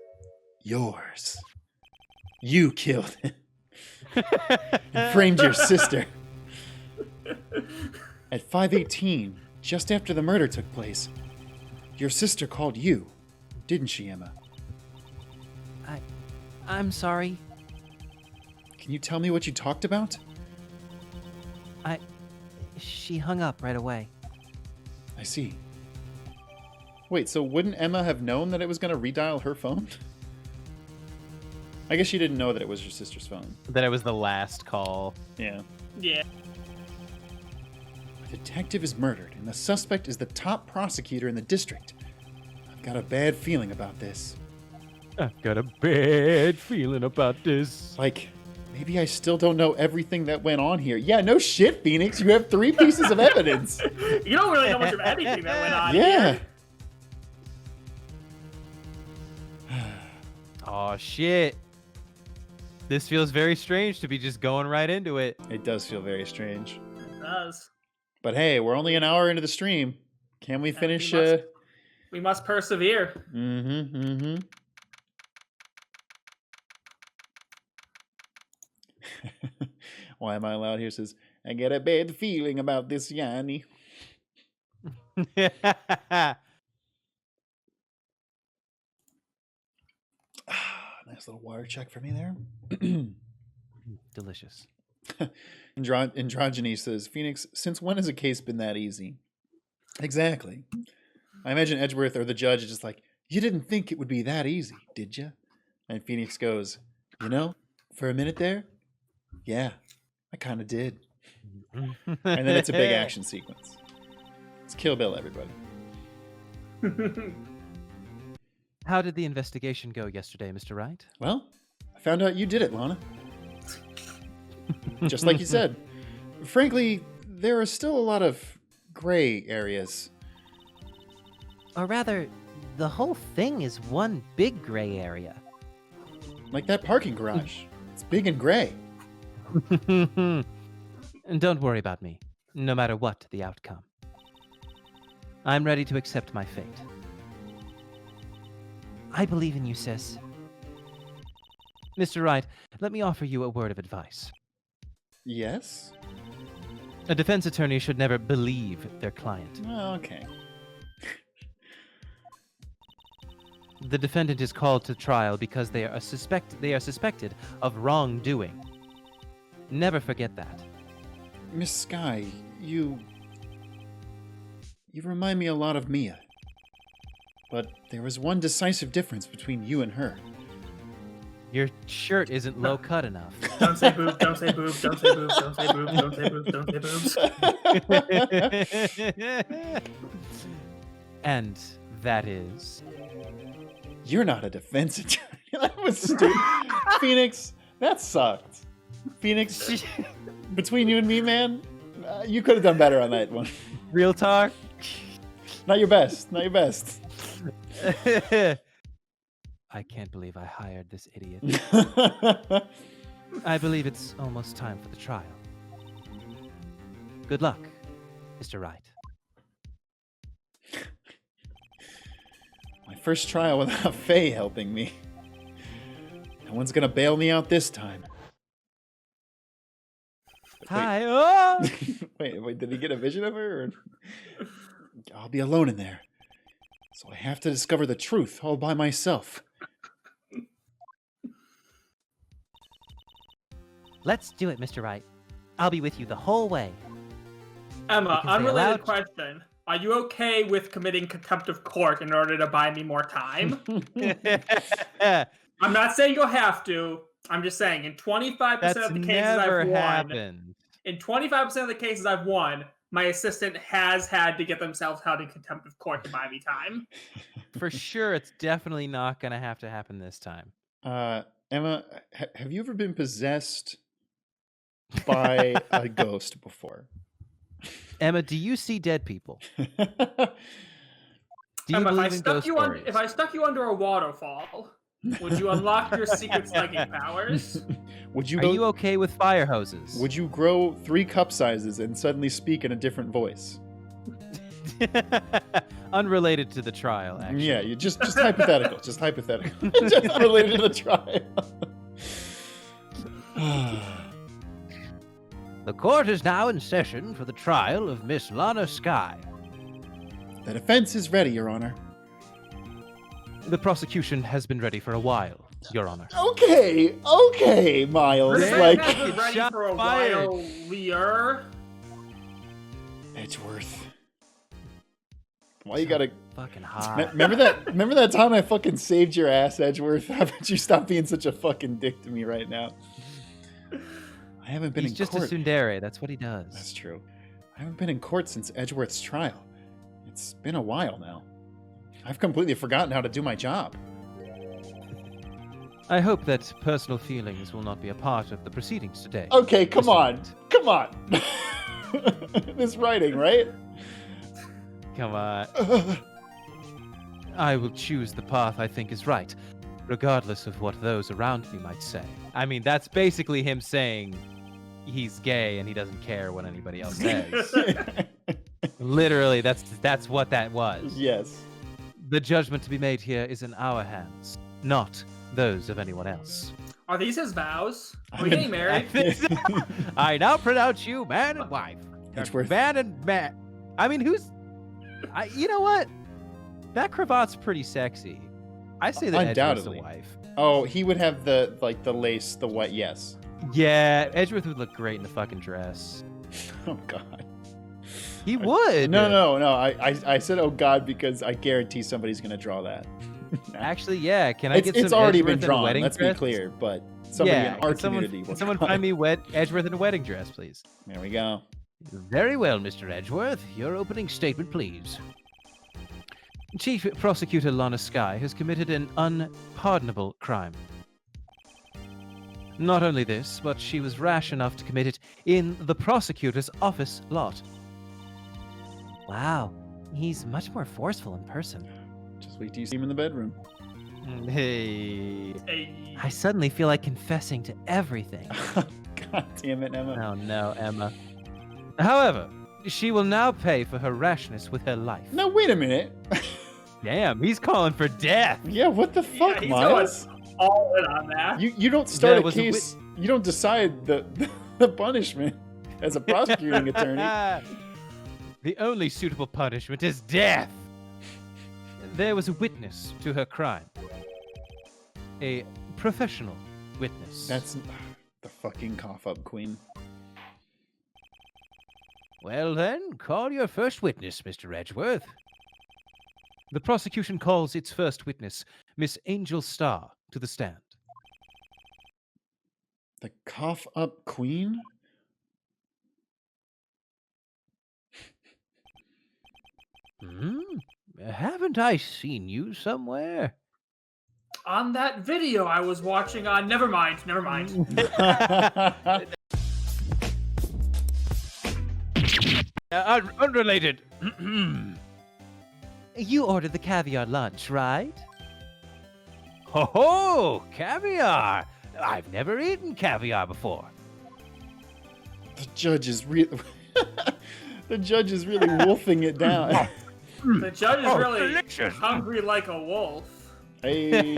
yours. You killed him. And framed your sister. At 5:18, just after the murder took place, your sister called you, didn't she, Emma?
I'm sorry.
Can you tell me what you talked about?
She hung up right away.
I see. Wait, so wouldn't Emma have known that it was going to redial her phone? I guess she didn't know that it was your sister's phone.
That it was the last call.
Yeah.
Yeah.
A detective is murdered, and the suspect is the top prosecutor in the district. I've got a bad feeling about this.
I've got a bad feeling about this.
Like, maybe I still don't know everything that went on here. Yeah, no shit, Phoenix. You have 3 pieces of evidence.
You don't really know much of anything that went on
Yeah.
here.
Oh, shit. This feels very strange to be just going right into it.
It does feel very strange.
It does.
But hey, we're only an hour into the stream. Can we finish?
We must persevere.
Why am I allowed here? Says, I get a bad feeling about this, Yanni. Nice little water check for me there.
Delicious.
Androgyny says, Phoenix, since when has a case been that easy? Exactly. I imagine Edgeworth or the judge is just like, you didn't think it would be that easy, did you? And Phoenix goes, you know, for a minute there, yeah, I kind of did. And then it's a big action sequence. It's Kill Bill, everybody.
How did the investigation go yesterday, Mr. Wright?
Well, I found out you did it, Lana. Just like you said. Frankly, there are still a lot of gray areas.
Or rather, the whole thing is one big gray area.
Like that parking garage. It's big and gray.
And don't worry about me, no matter what the outcome. I'm ready to accept my fate. I believe in you, sis. Mr. Wright, let me offer you a word of advice.
Yes?
A defense attorney should never believe their client.
Oh, okay.
The defendant is called to trial because they are suspected of wrongdoing. Never forget that.
Miss Sky, you remind me a lot of Mia. But there is one decisive difference between you and her.
Your shirt isn't low cut enough.
Don't say boob, don't say boob, don't say boobs, don't say boobs, don't say boobs, don't say boobs.
And that is...
You're not a defense attorney. That was stupid. Phoenix, that sucked. Phoenix, between you and me, man, you could have done better on that one.
Real talk?
Not your best. Not your best.
I can't believe I hired this idiot. I believe it's almost time for the trial. Good luck, Mr. Wright.
My first trial without Faye helping me. No one's gonna bail me out this time.
Hi. Oh!
Wait, did he get a vision of her? Or... I'll be alone in there. So I have to discover the truth all by myself.
Let's do it, Mr. Wright. I'll be with you the whole way.
Emma,
You can say
unrelated
aloud-
question. Are you okay with committing contempt of court in order to buy me more time? I'm not saying you'll have to. I'm just saying in 25%
That's
of the cases
never
I've won,
happened.
in 25% of the cases I've won, my assistant has had to get themselves held in contempt of court to buy me time.
For sure, it's definitely not going to have to happen this time.
Emma, have you ever been possessed by a ghost before?
Emma, do you see dead people? Do you
Emma,
believe in ghost stories?
if I stuck you under a waterfall Would you unlock your secret psychic powers?
Would you
Are
go,
you okay with fire hoses?
Would you grow 3 cup sizes and suddenly speak in a different voice?
Unrelated to the trial, actually.
Yeah, you just hypothetical. Just hypothetical. Just unrelated to the trial.
The court is now in session for the trial of Miss Lana Skye.
The defense is ready, Your Honor.
The prosecution has been ready for a while, Your Honor.
Okay, Miles.
This
Like,
man has been ready
Shot
for a
fired.
while, Lear.
Edgeworth. Why you gotta...
Fucking hot.
Remember that time I fucking saved your ass, Edgeworth? How about you stop being such a fucking dick to me right now? I haven't been
He's
in
just
court.
a tsundere. That's what he does.
That's true. I haven't been in court since Edgeworth's trial. It's been a while now. I've completely forgotten how to do my job.
I hope that personal feelings will not be a part of the proceedings today.
Okay, come
Mr.
on.
Wright.
Come on. This writing, right?
Come on. I will choose the path I think is right, regardless of what those around me might say. I mean, that's basically him saying he's gay and he doesn't care what anybody else says. Literally, that's what that was.
Yes.
The judgment to be made here is in our hands, not those of anyone else.
Are these his vows? Are we
I
getting
mean-
married?
I now pronounce you man and wife.
Edgeworth.
Man and man. I mean, you know what? That cravat's pretty sexy. I say that Edgeworth's the
Undoubtedly.
wife.
Oh, he would have the lace, the white. Yes.
Yeah, Edgeworth would look great in a fucking dress.
Oh God.
He would.
No. I said, oh God, because I guarantee somebody's gonna draw that.
Actually, yeah. Can I get some
It's already
Edgeworth
been
in a
drawn.
wedding
Let's
dress?
be clear, but somebody
Yeah.
in our
Can someone,
community.
can
will
someone
draw
find
it.
me Edgeworth in a wedding dress, please?
There we go.
Very well, Mr. Edgeworth. Your opening statement, please.
Chief Prosecutor Lana Skye has committed an unpardonable crime. Not only this, but she was rash enough to commit it in the prosecutor's office lot.
Wow. He's much more forceful in person.
Just wait till you see him in the bedroom.
Hey.
Hey.
I suddenly feel like confessing to everything.
God damn it, Emma.
Oh no, Emma. However, she will now pay for her rashness with her life.
No, wait a minute.
Damn, he's calling for death.
Yeah, what the fuck,
he's
Miles?
All in on that.
You don't start
There
a
was a
case. You don't decide the punishment as a prosecuting attorney.
The only suitable punishment is death. There was a witness to her crime. A professional witness.
That's the fucking cough up queen.
Well then, call your first witness, Mr. Edgeworth.
The prosecution calls its first witness, Miss Angel Starr, to the stand.
The cough up queen?
Haven't I seen you somewhere?
On that video I was watching on. Never mind.
Unrelated.
You ordered the caviar lunch, right?
Ho
Caviar! I've never eaten caviar before.
The judge is really the judge is really wolfing it down.
The judge is really
delicious.
hungry like a wolf.
Hey,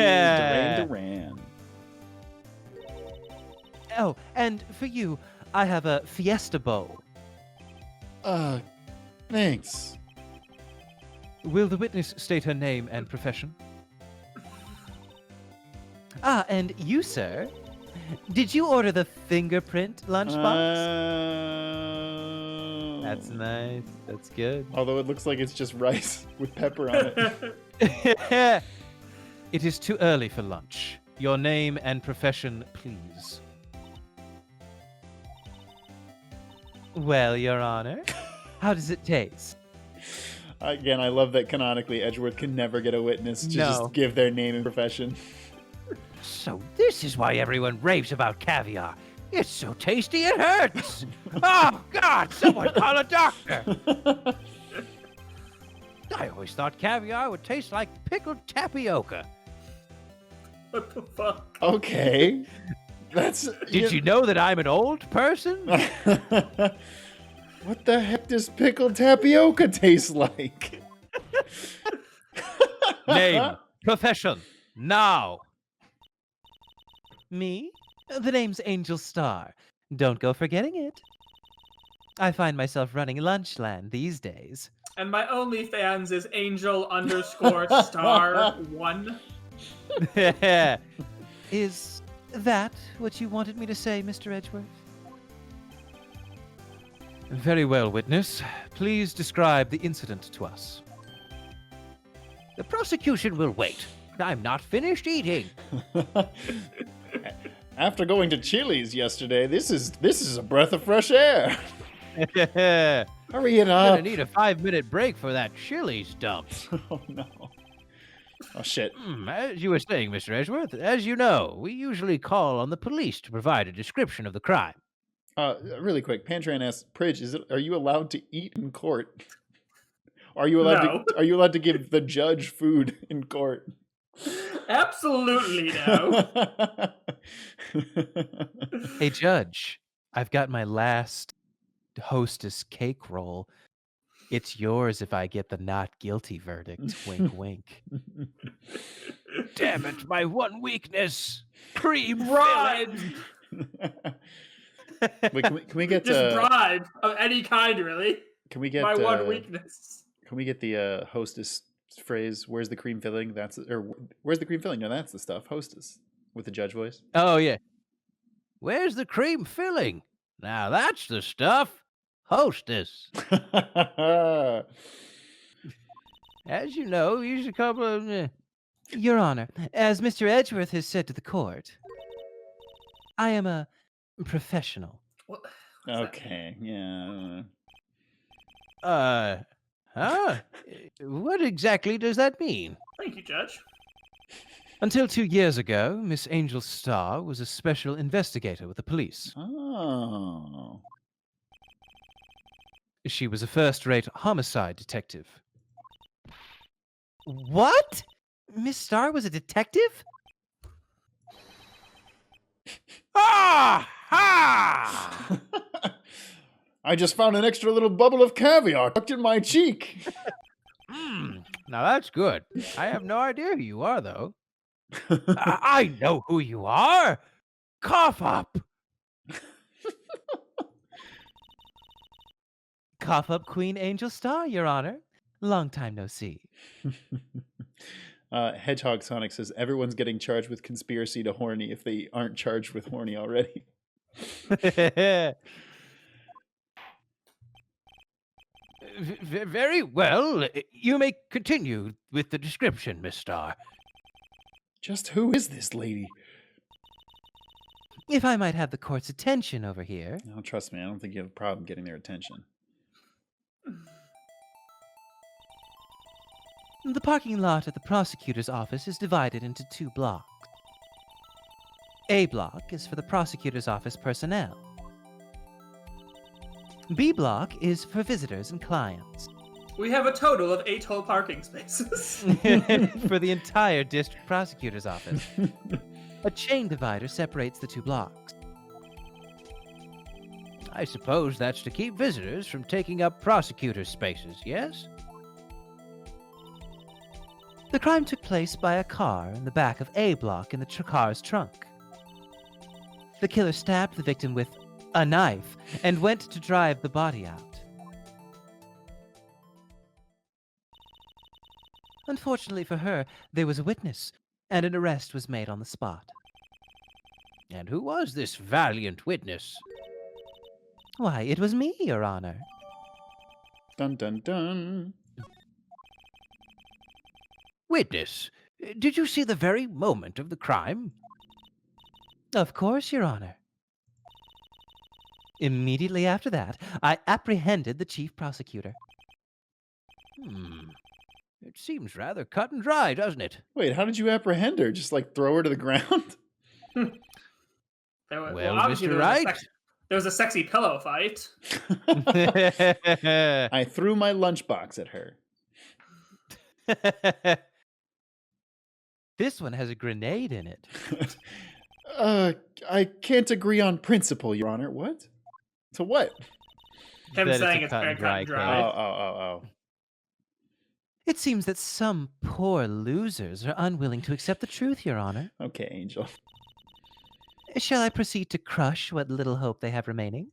Duran.
Oh, and for you, I have a fiesta bowl.
Thanks.
Will the witness state her name and profession?
Ah, and you, sir? Did you order the fingerprint lunchbox?
That's nice. That's good.
Although it looks like it's just rice with pepper on it.
It is too early for lunch. Your name and profession, please.
Well, Your Honor, how does it taste?
Again, I love that canonically Edgeworth can never get a witness to
No.
just give their name and profession.
So this is why everyone raves about caviar. It's so tasty it hurts. Oh, God, someone call a doctor. I always thought caviar would taste like pickled tapioca.
What the fuck?
Okay. That's.
Did you know that I'm an old person?
What the heck does pickled tapioca taste like?
Name, profession, now.
Me? The name's Angel Starr. Don't go forgetting it. I find myself running Lunchland these days.
And my OnlyFans is Angel_Star1.
Is that what you wanted me to say, Mr. Edgeworth?
Very well, witness. Please describe the incident to us. The prosecution will wait. I'm not finished eating.
After going to Chili's yesterday, this is a breath of fresh air. Hurry it
I'm
up.
gonna need a 5-minute break for that Chili's dump.
Oh no. Oh shit.
As you were saying, Mr. Edgeworth, as you know, we usually call on the police to provide a description of the crime.
Really quick, Pantran asks, Pridge, are you allowed to eat in court? Are you allowed to give the judge food in court?
Absolutely no.
Hey, Judge, I've got my last hostess cake roll. It's yours if I get the not guilty verdict. Wink, wink.
Damn it, my one weakness. Cream
Bribe.
Wait, can we get
Just bribe of any kind, really.
Can we get
My one weakness.
Can we get the hostess phrase? Where's the cream filling? Where's the cream filling? No, that's the stuff. Hostess with the judge voice.
Oh, yeah. Where's the cream filling? Now that's the stuff. Hostess. As you know, usually a couple of...
Your Honor, as Mr. Edgeworth has said to the court, I am a professional.
What?
Okay, yeah.
Huh? What exactly does that mean?
Thank you, Judge.
Until 2 years ago, Miss Angel Starr was a special investigator with the police.
Oh.
She was a first-rate homicide detective. What? Miss Starr was a detective?
Ah! Ha!
I just found an extra little bubble of caviar tucked in my cheek.
Now that's good. I have no idea who you are, though. I know who you are. Cough up.
Cough up Queen Angel Starr, Your Honor. Long time no see.
Hedgehog Sonic says everyone's getting charged with conspiracy to horny if they aren't charged with horny already.
Very well. You may continue with the description, Miss Starr.
Just who is this lady?
If I might have the court's attention over here.
No, trust me, I don't think you have a problem getting their attention.
The parking lot at the prosecutor's office is divided into 2 blocks. A block is for the prosecutor's office personnel. B block is for visitors and clients.
We have a total of 8 whole parking spaces.
For the entire district prosecutor's office. A chain divider separates the 2 blocks.
I suppose that's to keep visitors from taking up prosecutor spaces, yes?
The crime took place by a car in the back of A block in the car's trunk. The killer stabbed the victim with a knife and went to drive the body out. Unfortunately for her, there was a witness, and an arrest was made on the spot.
And who was this valiant witness?
Why, it was me, Your Honor.
Dun dun dun.
Witness, did you see the very moment of the crime?
Of course, Your Honor. Immediately after that, I apprehended the chief prosecutor.
It seems rather cut and dry, doesn't it?
Wait, how did you apprehend her? Just like throw her to the ground?
Well,
obviously
Mr. Wright.
There was a sexy pillow fight.
I threw my lunchbox at her.
This one has a grenade in it.
I can't agree on principle, Your Honor. What? To what?
Him
That
saying
a
it's very cut and
Oh,
dry.
oh.
It seems that some poor losers are unwilling to accept the truth, Your Honor.
Okay, Angel.
Shall I proceed to crush what little hope they have remaining?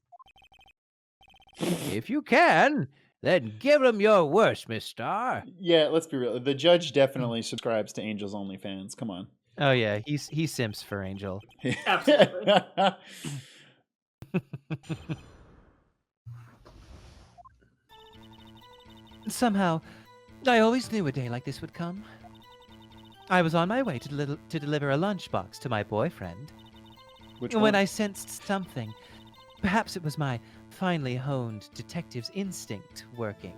If you can, then give them your worst, Miss Starr.
Yeah, let's be real. The judge definitely subscribes to Angel's OnlyFans. Come on.
Oh yeah, he simps for Angel.
Absolutely.
Somehow, I always knew a day like this would come. I was on my way to deliver a lunchbox to my boyfriend
Which
when
one?
I sensed something. Perhaps it was my finely honed detective's instinct working.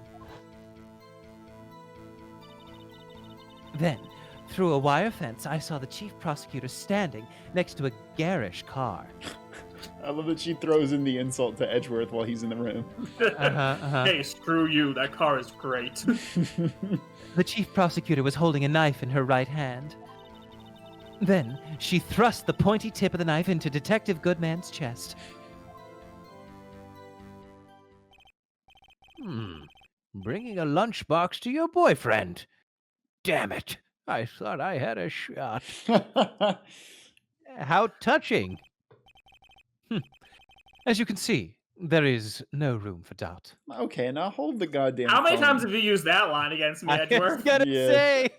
Then, through a wire fence, I saw the chief prosecutor standing next to a garish car.
I love that she throws in the insult to Edgeworth while he's in the room.
Hey, screw you. That car is great.
The chief prosecutor was holding a knife in her right hand. Then she thrust the pointy tip of the knife into Detective Goodman's chest.
Bringing a lunchbox to your boyfriend. Damn it. I thought I had a shot. How touching.
As you can see, there is no room for doubt.
Okay, now hold the goddamn
How many
phone.
times have you used that line against me,
I was
Edgeworth?
gonna
Yeah.
say.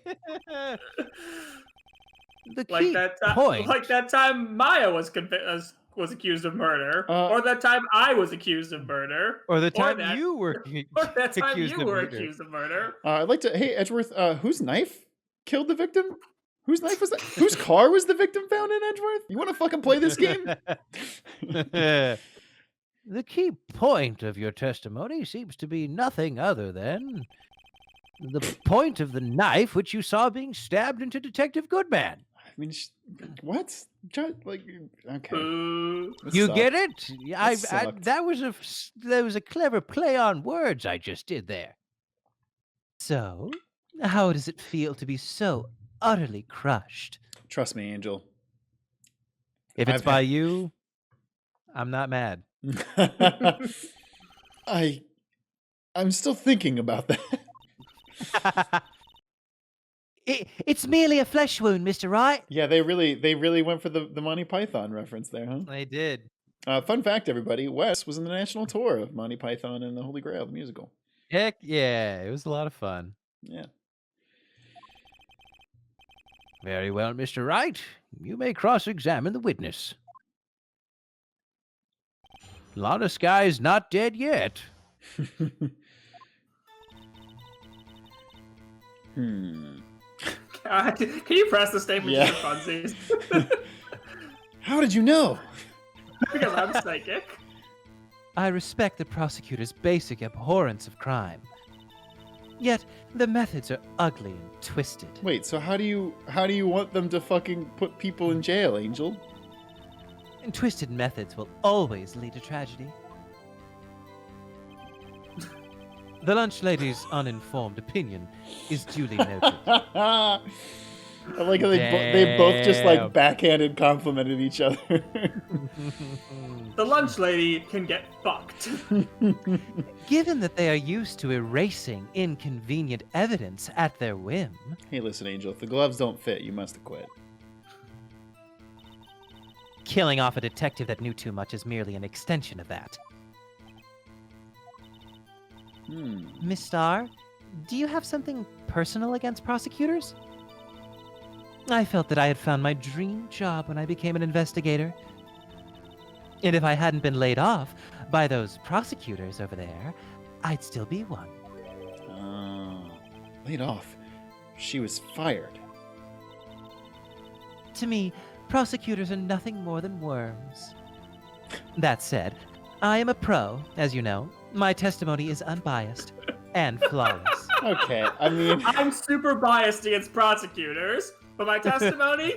The
Like
key
that
point.
like that time Maya was accused of murder, or that time I was accused of murder,
Or the time
that-
you were
or that time
accused
you
of
were
murder.
accused of murder.
I'd like to. Hey, Edgeworth. Whose knife killed the victim? Whose knife was that? Whose car was the victim found in, Edgeworth? You want to fucking play this game?
The key point of your testimony seems to be nothing other than the point of the knife which you saw being stabbed into Detective Goodman.
I mean, what? Like, okay.
Boo.
This
You
sucked.
get it?
sucked.
That was a clever play on words I just did there.
So, how does it feel to be so utterly crushed?
Trust me, Angel.
If it's
I've
by you, I'm not mad.
I'm still thinking about that.
It's merely a flesh wound, Mr. Wright.
Yeah, they really went for the Monty Python reference there, huh?
They did.
Fun fact, everybody: Wes was in the national tour of Monty Python and the Holy Grail, the musical.
Heck yeah, it was a lot of fun.
Yeah.
Very well, Mr. Wright. You may cross-examine the witness. Lana Sky's not dead yet.
God, can you press the statement
Yeah.
just for funsies?
How did you know?
Because I'm psychic.
I respect the prosecutor's basic abhorrence of crime. Yet, the methods are ugly and twisted.
Wait, so how do you want them to fucking put people in jail, Angel?
And twisted methods will always lead to tragedy. The lunch lady's uninformed opinion is duly noted.
I like how they both just like
Damn.
backhanded complimented each other.
The lunch lady can get fucked.
Given that they are used to erasing inconvenient evidence at their whim,
Hey, listen, Angel, if the gloves don't fit, you must have quit.
killing off a detective that knew too much is merely an extension of that. Miss Starr, do you have something personal against prosecutors? I felt that I had found my dream job when I became an investigator. And if I hadn't been laid off by those prosecutors over there, I'd still be one.
Laid off. She was fired.
To me, prosecutors are nothing more than worms. That said, I am a pro, as you know. My testimony is unbiased and flawless.
Okay, I mean,
I'm super biased against prosecutors, but my testimony,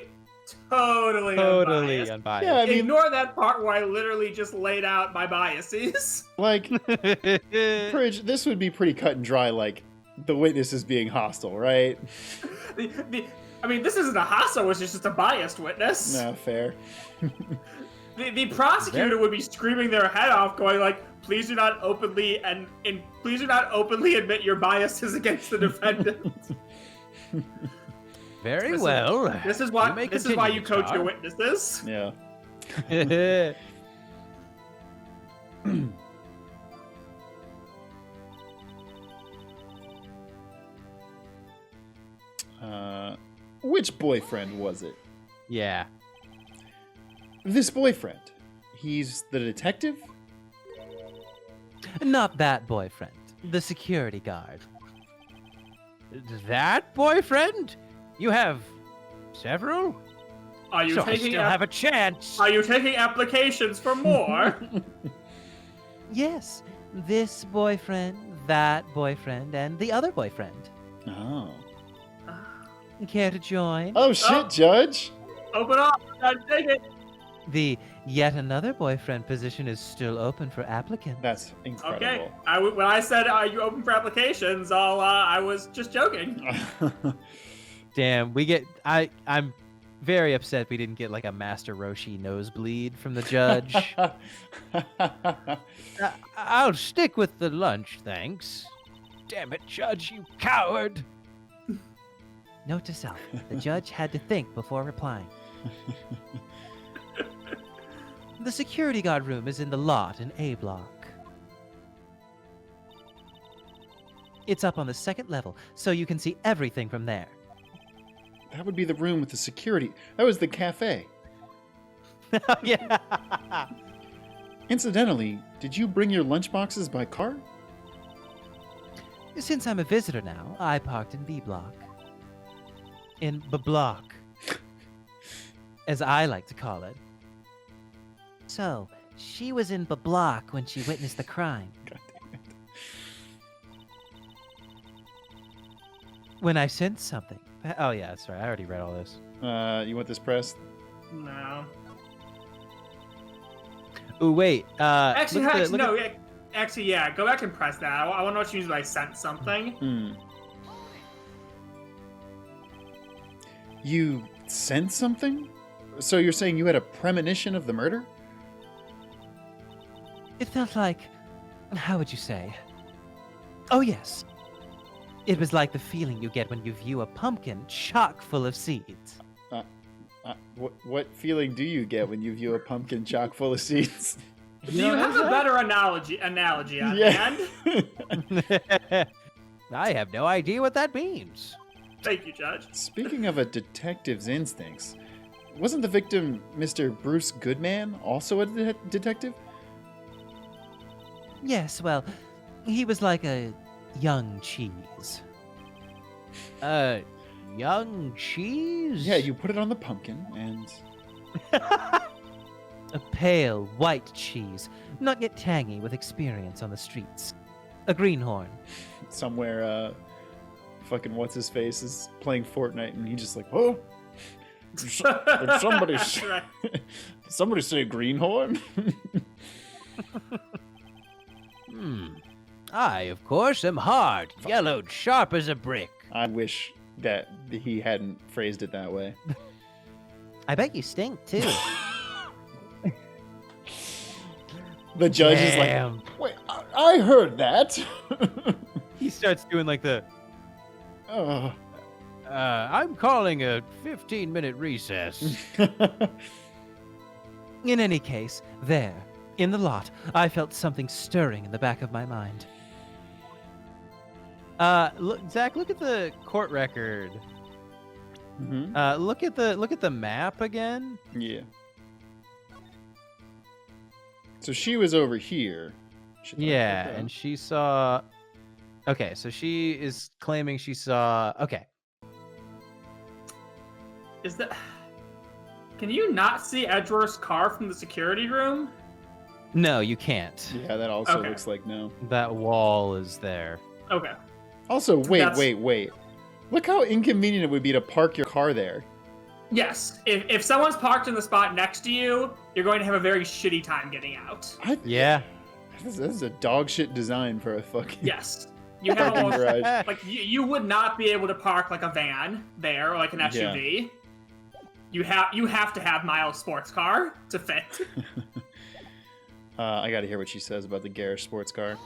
totally unbiased.
unbiased.
yeah, I mean,
Ignore that part where I literally just laid out my biases.
like, Pridge, this would be pretty cut and dry. Like, the witness is being hostile, right?
I mean, this isn't a hostile witness, it's just a biased witness.
No, fair.
The prosecutor would be screaming their head off, going like, "Please do not openly please do not openly admit your biases against the defendant."
Very
This is-
well.
This is
You
why
may
this is why you
continue,
coach your
Char.
witnesses.
Yeah. Which boyfriend was it?
Yeah.
This boyfriend. He's the detective?
Not that boyfriend. The security guard.
That boyfriend? You have several?
Are you
So I
taking
still have a chance.
Are you taking applications for more?
Yes. This boyfriend, that boyfriend, and the other boyfriend.
Oh.
Care to join?
Oh shit,
Oh.
Judge.
Open up and take it.
The yet another boyfriend position is still open for applicants.
That's incredible.
Okay. When I said, "Are you open for applications?" I was just joking.
Damn, I'm very upset we didn't get like a Master Roshi nosebleed from the judge.
I'll stick with the lunch, thanks. Damn it, Judge, you coward.
Note to self, the judge had to think before replying. The security guard room is in the lot in A block. It's up on the second level, so you can see everything from there.
That would be the room with the security. That was the cafe.
Yeah.
Incidentally, did you bring your lunchboxes by car?
Since I'm a visitor now, I parked in B block. In B block, as I like to call it. So, she was in B block when she witnessed the crime.
God damn it.
When I sensed something. Oh yeah, sorry, I already read all this.
You want this pressed?
No.
Ooh, wait.
Actually,
look at the-
actually,
look
no.
at-
Actually, yeah. Go back and press that. I want to know what you mean by "sense something."
Hmm. You sensed something? So you're saying you had a premonition of the murder?
It felt like, how would you say? Oh yes. It was like the feeling you get when you view a pumpkin chock full of seeds.
What feeling do you get when you view a pumpkin chock full of seeds?
Do you have a better analogy on hand?
I have no idea what that means.
Thank you, Judge.
Speaking of a detective's instincts, wasn't the victim Mr. Bruce Goodman also a detective?
Yes, well, he was like a young cheese.
Young cheese?
Yeah, you put it on the pumpkin and...
A pale, white cheese, not yet tangy with experience on the streets. A greenhorn.
somewhere, fucking what's-his-face is playing Fortnite and he just like, oh, did somebody,
That's right.
did somebody say greenhorn?
I, of course, am hard, yellowed, sharp as a brick.
I wish that he hadn't phrased it that way.
I bet you stink too.
The judge is
Damn.
like, wait, I heard that.
He starts doing like the,
Oh.
I'm calling a 15-minute recess.
In any case, there, in the lot, I felt something stirring in the back of my mind.
Look, Zach, look at the court record.
Mhm.
Look at the map again.
Yeah. So she was over here. Should I
Yeah,
put that?
and she saw. Okay, so she is claiming she saw. Okay,
Is that? Can you not see Edgeworth's car from the security room?
no, you can't.
Yeah, that also
Okay.
looks like no.
That wall is there.
Okay.
Also,
That's-
wait. Look how inconvenient it would be to park your car there.
Yes. If someone's parked in the spot next to you, you're going to have a very shitty time getting out.
Yeah.
This is a dog shit design for a fucking...
Yes. You have
Parking
almost
garage.
like you would not be able to park like a van there or like an SUV. You have to have Miles' sports car to fit.
I gotta hear what she says about the garish sports car.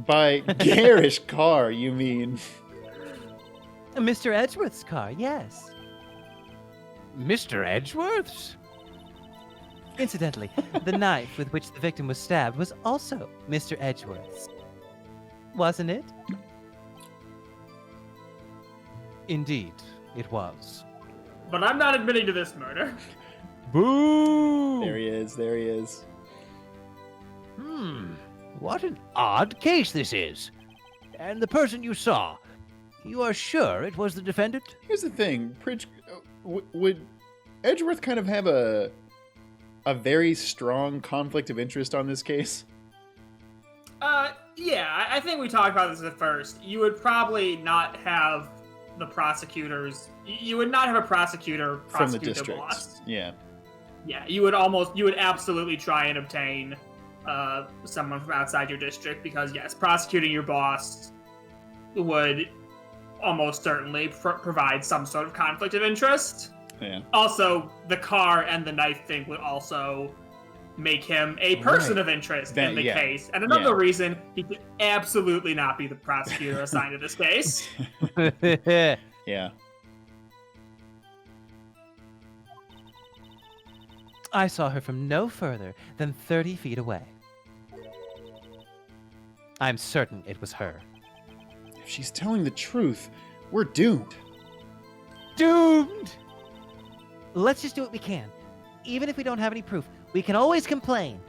By garish car, you mean?
Mr. Edgeworth's car, yes.
Mr. Edgeworth's?
Incidentally, the knife with which the victim was stabbed was also Mr. Edgeworth's. Wasn't it?
Indeed, it was.
But I'm not admitting to this murder.
Boo!
There he is. There he is.
What an odd case this is. And the person you saw, you are sure it was the defendant?
Here's the thing, Pridge. Would Edgeworth kind of have a very strong conflict of interest on this case?
Yeah, I think we talked about this at first. You would probably not have the prosecutors. You would not have a prosecutor
From the
prosecute their
district.
boss.
Yeah.
Yeah, you would absolutely try and obtain someone from outside your district because yes, prosecuting your boss would almost certainly provide some sort of conflict of interest.
Yeah.
Also, the car and the knife thing would also make him a person of interest in the case. And another reason he could absolutely not be the prosecutor assigned to this case.
Yeah.
I saw her from no further than 30 feet away. I'm certain it was her.
If she's telling the truth, we're doomed.
Doomed! Let's just do what we can. Even if we don't have any proof, we can always complain.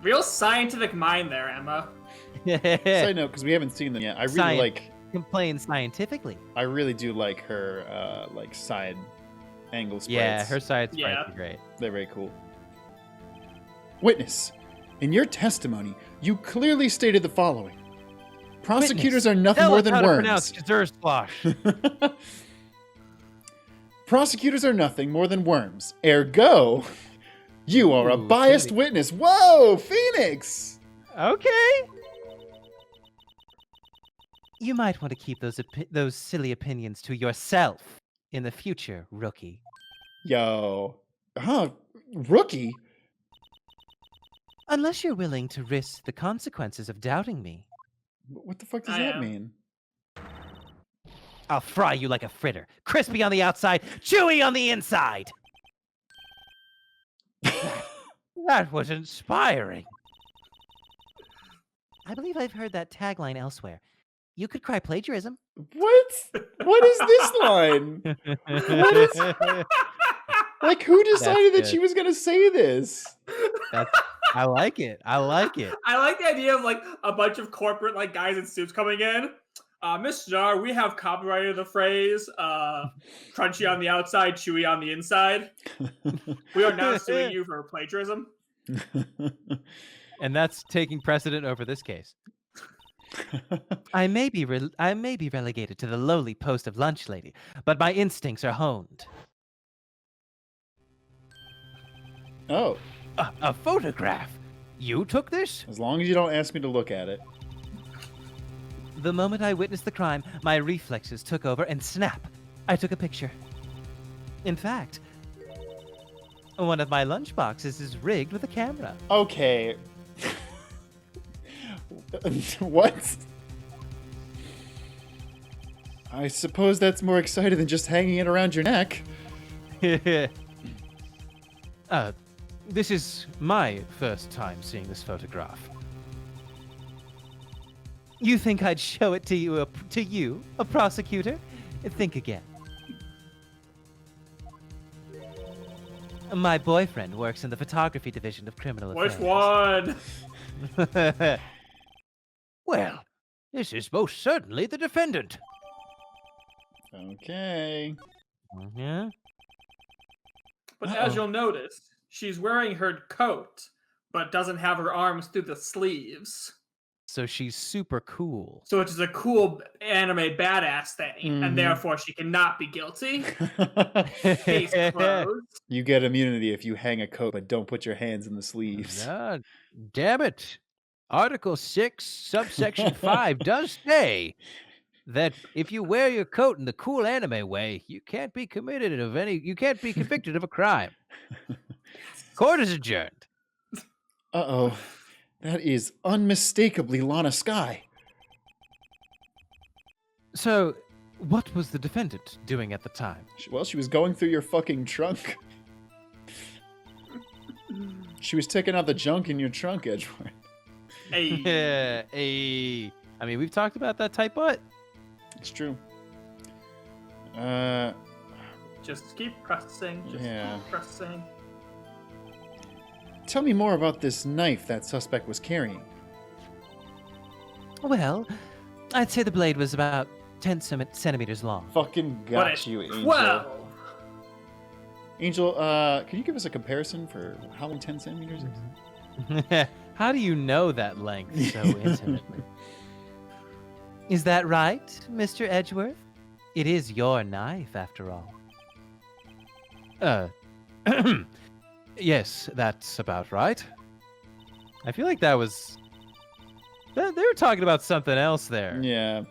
Real scientific mind there, Emma.
Side note, because we haven't seen them yet. I really
Complain scientifically.
I really do like her like side angle sprites.
Yeah, her side sprites
Yeah.
are great.
They're very cool. Witness, in your testimony, you clearly stated the following. Prosecutors are nothing
Tell
more
us
than
how to
worms.
pronounce Gezerslosh.
Prosecutors are nothing more than worms. Ergo, you are a
Ooh,
biased
Phoenix.
witness. Whoa, Phoenix!
Okay.
You might want to keep those silly opinions to yourself in the future, rookie.
Yo. Huh, rookie?
Unless you're willing to risk the consequences of doubting me.
What the fuck does
I
that
am.
mean?
I'll fry you like a fritter. Crispy on the outside, chewy on the inside.
That was inspiring.
I believe I've heard that tagline elsewhere. You could cry plagiarism.
What? What is this line? What is... Like, who decided that
good.
she was going to say this?
I like it. I like it.
I like the idea of like a bunch of corporate like guys in suits coming in. Miss Starr, we have copyrighted the phrase crunchy on the outside, chewy on the inside. We are now suing you for plagiarism.
And that's taking precedent over this case.
I may be relegated to the lowly post of lunch lady, but my instincts are honed.
Oh,
A photograph. You took this?
as long as you don't ask me to look at it.
The moment I witnessed the crime, my reflexes took over and snap, I took a picture. In fact, one of my lunch boxes is rigged with a camera.
Okay. What? I suppose that's more exciting than just hanging it around your neck.
This is my first time seeing this photograph.
You think I'd show it to you, a prosecutor? Think again. My boyfriend works in the photography division of criminal affairs.
Which one?
Well, this is most certainly the defendant.
Okay.
Yeah.
But as you'll notice, she's wearing her coat, but doesn't have her arms through the sleeves.
So she's super cool.
So it's a cool anime badass thing,
Mhm.
and therefore she cannot be guilty. Case closed.
You get immunity if you hang a coat, but don't put your hands in the sleeves.
Ah, damn it. Article 6, subsection 5 does say that if you wear your coat in the cool anime way, you can't be convicted of a crime. Court is adjourned.
Uh-oh. That is unmistakably Lana Sky.
So, what was the defendant doing at the time?
Well, she was going through your fucking trunk. She was taking out the junk in your trunk, Edgeworth.
Hey.
Hey, I mean, we've talked about that tight butt.
It's true.
Just keep pressing. Just
Yeah.
keep pressing.
Tell me more about this knife that suspect was carrying.
Well, I'd say the blade was about 10 centimeters long.
Fucking
What
got
is
you, Angel.
12?
Angel, can you give us a comparison for how long 10 centimeters is?
How do you know that length so intimately?
Is that right, Mr. Edgeworth? It is your knife, after all.
Yes, that's about right. I feel like that was... They were talking about something else there.
Yeah.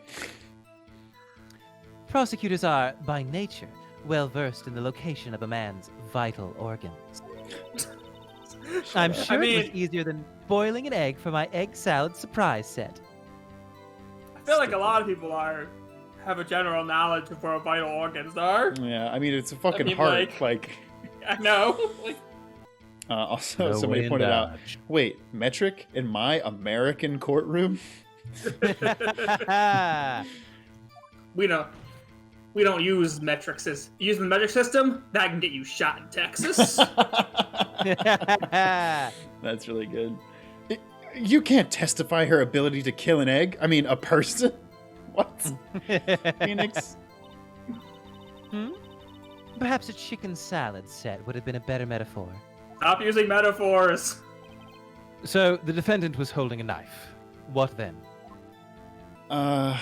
Prosecutors are, by nature, well versed in the location of a man's vital organs. I'm sure it was
mean-
easier than boiling an egg for my egg salad surprise set.
I feel like a lot of people have a general knowledge of where vital organs are.
Yeah, I mean, it's a fucking
mean,
heart.
I know. Like,
Also,
No
somebody
way
pointed out,
dodge.
wait, metric in my American courtroom?
we don't use metric system. Using the metric system, that can get you shot in Texas.
That's really good. You can't testify her ability to kill an egg. I mean, a person. What? Phoenix?
Perhaps a chicken salad set would have been a better metaphor.
Stop using metaphors.
So, the defendant was holding a knife. What then?
I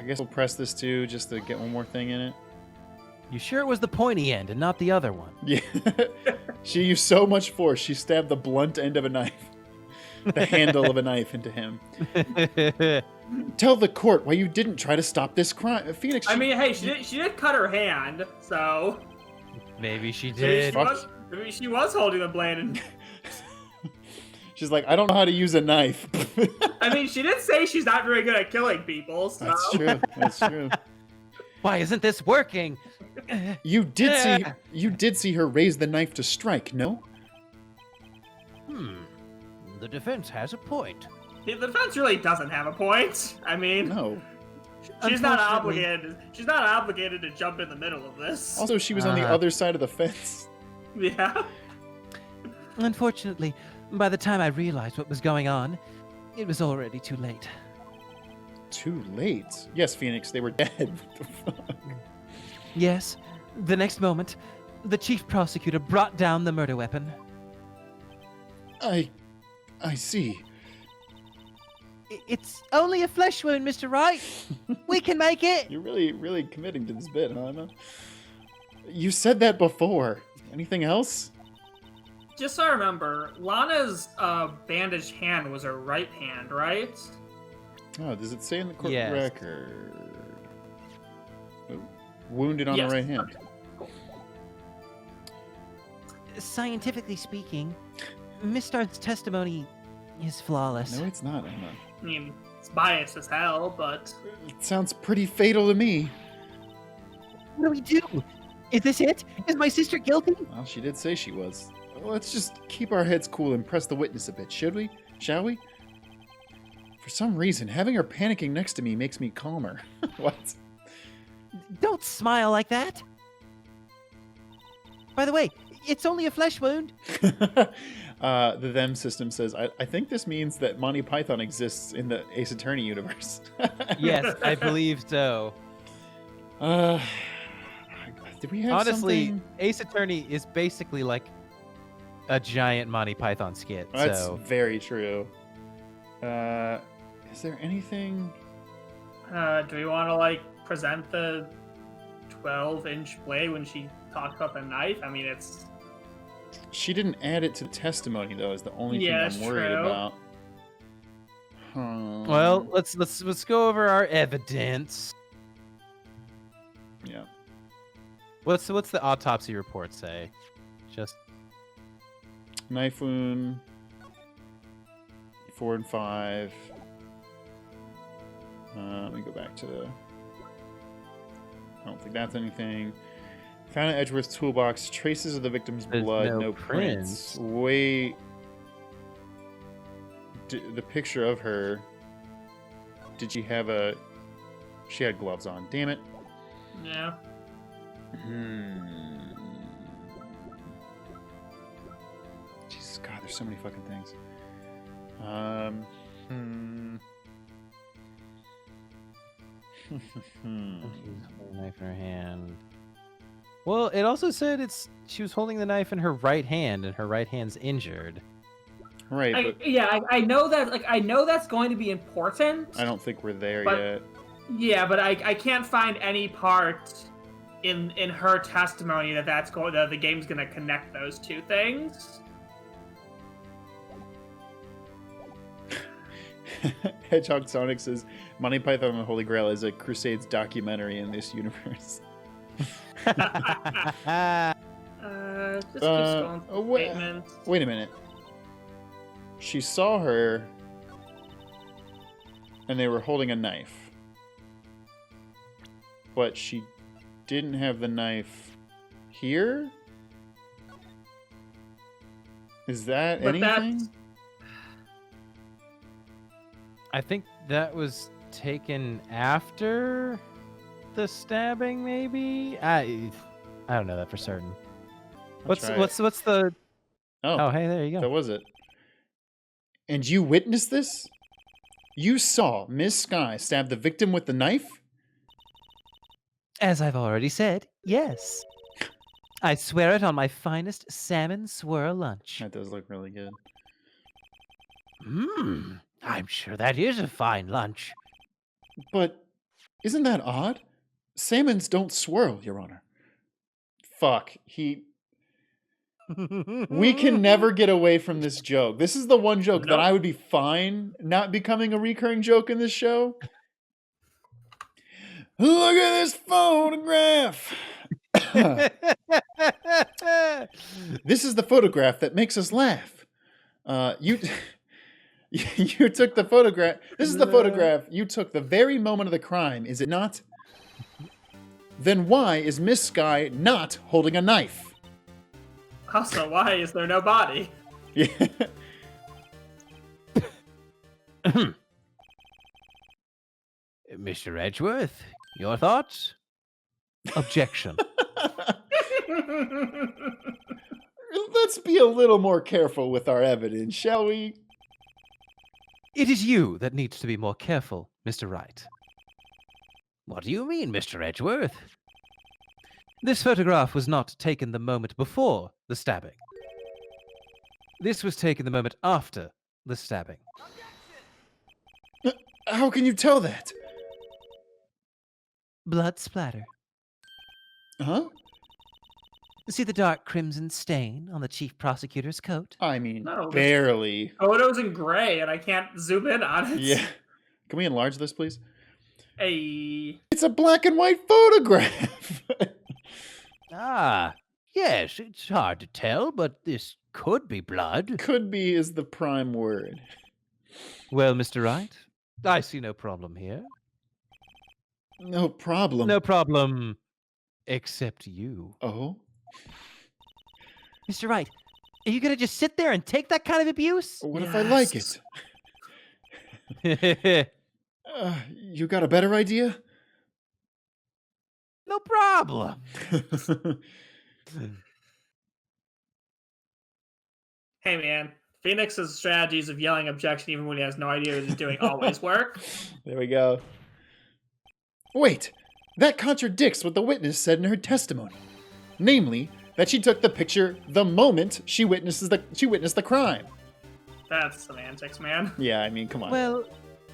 guess we'll press this too, just to get one more thing in it.
You sure it was the pointy end and not the other one?
Yeah. She used so much force, she stabbed the blunt end of a knife. The handle of a knife into him. Tell the court why you didn't try to stop this crime. Phoenix,
I mean, hey, she did cut her hand, so
Maybe she
maybe
did.
maybe she was holding the blade. And
she's like, I don't know how to use a knife.
I mean, she did say she's not very good at killing people. So.
That's true. That's true.
Why isn't this working?
You did see her raise the knife to strike, no?
The defense has a point.
The defense really doesn't have a point. I mean,
No.
she's not
Unfortunately-
obligated. She's not obligated to jump in the middle of this.
Also, she was on the other side of the fence.
Yeah.
Unfortunately, by the time I realized what was going on, it was already too late.
Too late. Yes, Phoenix, they were dead. What the fuck?
Yes, the next moment, the chief prosecutor brought down the murder weapon.
I see.
It's only a flesh wound, Mr. Wright. We can make it.
You're really committing to this bit, huh? Emma? You said that before. Anything else?
Just so I remember, Lana's bandaged hand was her right hand, right?
Oh, does it say in the court
Yes.
record? Oh, wounded on
Yes.
the right hand.
Okay, cool.
Scientifically speaking, Miss Starr's testimony is flawless.
No, it's not, Emma.
I mean, it's biased as hell, but
It sounds pretty fatal to me.
What do we do? Is this it? Is my sister guilty?
Well, she did say she was. Let's just keep our heads cool and press the witness a bit, should we? Shall we? For some reason, having her panicking next to me makes me calmer. What?
Don't smile like that. By the way, it's only a flesh wound.
The them system says, I think this means that Monty Python exists in the Ace Attorney universe.
Yes, I believe so.
Did we have
Honestly,
something?
Ace Attorney is basically like a giant Monty Python skit.
That's
So
very true. Is there anything?
do we want to like present the 12-inch blade when she talked about the knife? I mean, it's
She didn't add it to the testimony, though, is the only
Yeah,
thing I'm
that's
worried
true.
about.
Well, let's go over our evidence.
Yeah.
What's the autopsy report say? Just
Knife wound. 4 and 5. Let me go back to the... I don't think that's anything. Found in Edgeworth's toolbox. Traces of the victim's
There's
blood.
no
No prints. Wait. The picture of her. Did she have a... She had gloves on. Damn it.
Yeah.
Jesus, God, there's so many fucking things.
She's holding a knife in her hand. Well, it also said she was holding the knife in her right hand, and her right hand's injured.
Right, but
I know that. Like, I know that's going to be important.
I don't think we're there
But-
yet.
Yeah, but I can't find any part in her testimony that the game's going to connect those two things.
Hedgehog Sonic says Monty Python and the Holy Grail is a Crusades documentary in this universe.
Just keep scrolling through statements.
Wait a minute. She saw her and they were holding a knife. But she didn't have the knife here? Is that
But
anything?
I think that was taken after the stabbing, maybe. I don't know that for certain.
I'll try it.
What's the?
Oh,
Oh, hey, there you
that
go.
was it. And you witnessed this? You saw Miss Sky stab the victim with the knife?
As I've already said, yes. I swear it on my finest salmon swirl lunch.
That does look really good.
I'm sure that is a fine lunch.
But isn't that odd? Salmons don't swirl, Your Honor. Fuck. We can never get away from this joke. This is the one joke that I would be fine not becoming a recurring joke in this show. Look at this photograph. This is the photograph that makes us laugh. You took the photograph. This is the photograph you took the very moment of the crime, is it not? Then why is Miss Sky not holding a knife?
Also, why is there no body?
Yeah.
Mr. Edgeworth, your thoughts?
Objection.
Let's be a little more careful with our evidence, shall we?
It is you that needs to be more careful, Mr. Wright.
What do you mean, Mr. Edgeworth?
This photograph was not taken the moment before the stabbing. This was taken the moment after the stabbing.
How can you tell that?
Blood splatter.
Huh?
See the dark crimson stain on the chief prosecutor's coat?
I mean,
No,
barely.
Photos in gray, and I can't zoom in on it.
Yeah. Can we enlarge this, please?
Hey.
It's a black and white photograph.
Ah, yes, it's hard to tell, but this could be blood.
Could be is the prime word.
Well, Mr. Wright, I see no problem here.
No problem.
No problem, except you.
Oh?
Mr. Wright, are you going to just sit there and take that kind of abuse?
What if I like it? You got a better idea?
No problem.
Hey, man. Phoenix's strategies of yelling objection even when he has no idea what he's doing always work.
There we go. Wait, that contradicts what the witness said in her testimony. Namely, that she took the picture the moment she witnessed the crime.
That's semantics, man.
Yeah, I mean, come on.
Well,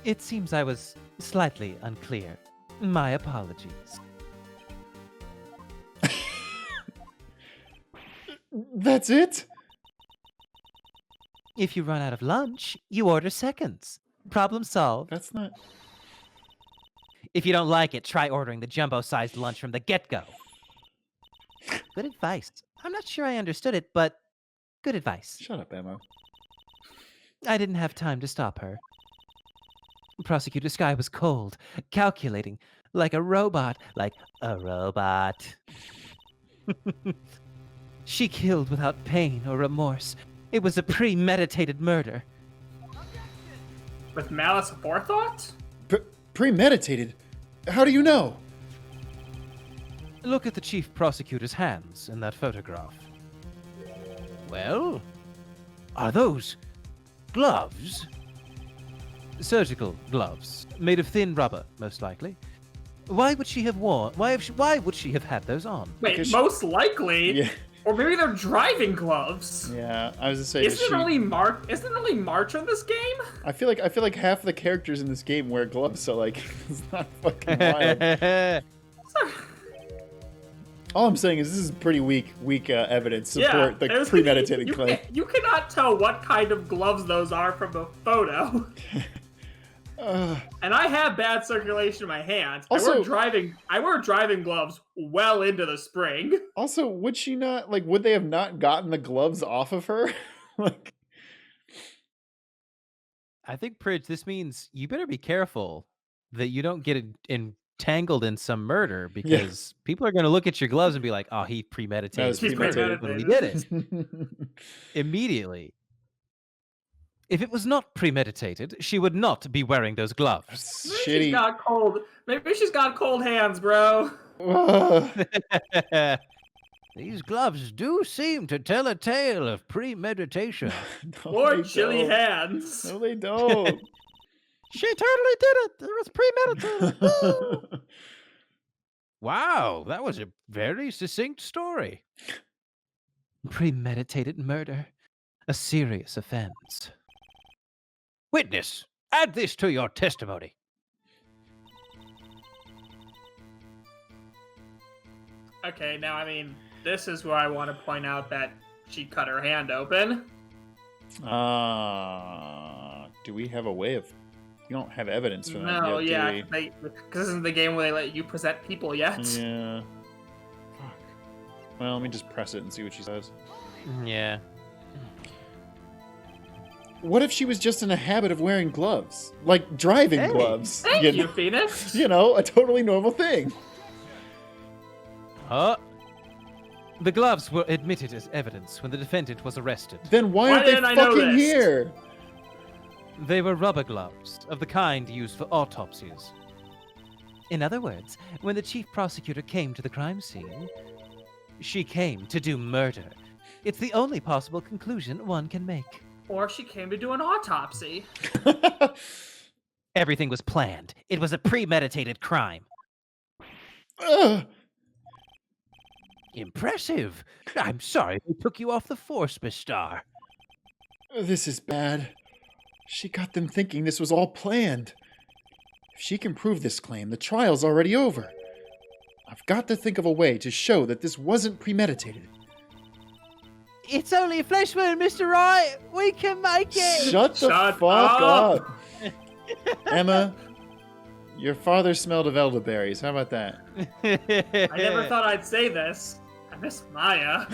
it seems I was slightly unclear. My apologies.
That's it?
If you run out of lunch, you order seconds. Problem solved.
That's not.
If you don't like it, try ordering the jumbo-sized lunch from the get-go. Good advice. I'm not sure I understood it, but good advice.
Shut up, Emma.
I didn't have time to stop her. Prosecutor Sky was cold, calculating, like a robot. She killed without pain or remorse. It was a premeditated murder.
With malice aforethought?
Premeditated? How do you know?
Look at the chief prosecutor's hands in that photograph. Well, are those gloves? Surgical gloves, made of thin rubber, most likely. Why would she have worn? Why would she have had those on?
Wait,
Because
most likely?
Yeah.
Or maybe they're driving gloves.
Yeah, I was just saying.
Isn't it only March in this game?
I feel like half the characters in this game wear gloves, so like it's not fucking wild. All I'm saying is this is pretty weak evidence to support the premeditated claim.
You cannot tell what kind of gloves those are from the photo. And I have bad circulation in my hands.
Also,
I wear driving gloves well into the spring.
Also, would she not would they have not gotten the gloves off of her? Like,
I think, Pridge, this means you better be careful that you don't get entangled in some murder, because people are going to look at your gloves and be like, "Oh, he premeditated.
That was premeditated.
When he did it immediately." If it was not premeditated, she would not be wearing those gloves.
Maybe
shitty.
she's got cold. Maybe she's got cold hands, bro.
These gloves do seem to tell a tale of premeditation.
No,
Or
they
chilly
don't.
hands.
No, they don't.
She totally did it. It was premeditated. Wow, that was a very succinct story. Premeditated murder, a serious offense. Witness, add this to your testimony.
Okay, now, I mean, this is where I want to point out that she cut her hand open.
Do we have a way of... You don't have evidence for that
No,
yet,
yeah,
do we?
because this isn't the game where they let you present people yet.
Yeah. Fuck. Well, let me just press it and see what she says.
Yeah.
What if she was just in a habit of wearing gloves? Like driving gloves.
Thank
you
you,
know?
Phoenix.
You know, a totally normal thing.
The gloves were admitted as evidence when the defendant was arrested.
Then why aren't they
didn't I know
fucking
this?
here?
They were rubber gloves, of the kind used for autopsies. In other words, when the chief prosecutor came to the crime scene, she came to do murder. It's the only possible conclusion one can make.
Or she came to do an autopsy.
Everything was planned. It was a premeditated crime.
Ugh.
Impressive. I'm sorry they took you off the force, Miss Starr.
This is bad. She got them thinking this was all planned. If she can prove this claim, the trial's already over. I've got to think of a way to show that this wasn't premeditated.
It's only a flesh wound, Mr. Wright. We can make it.
Shut the
Shut
fuck
up.
up. Emma, your father smelled of elderberries. How about that?
I never thought I'd say this. I miss Maya.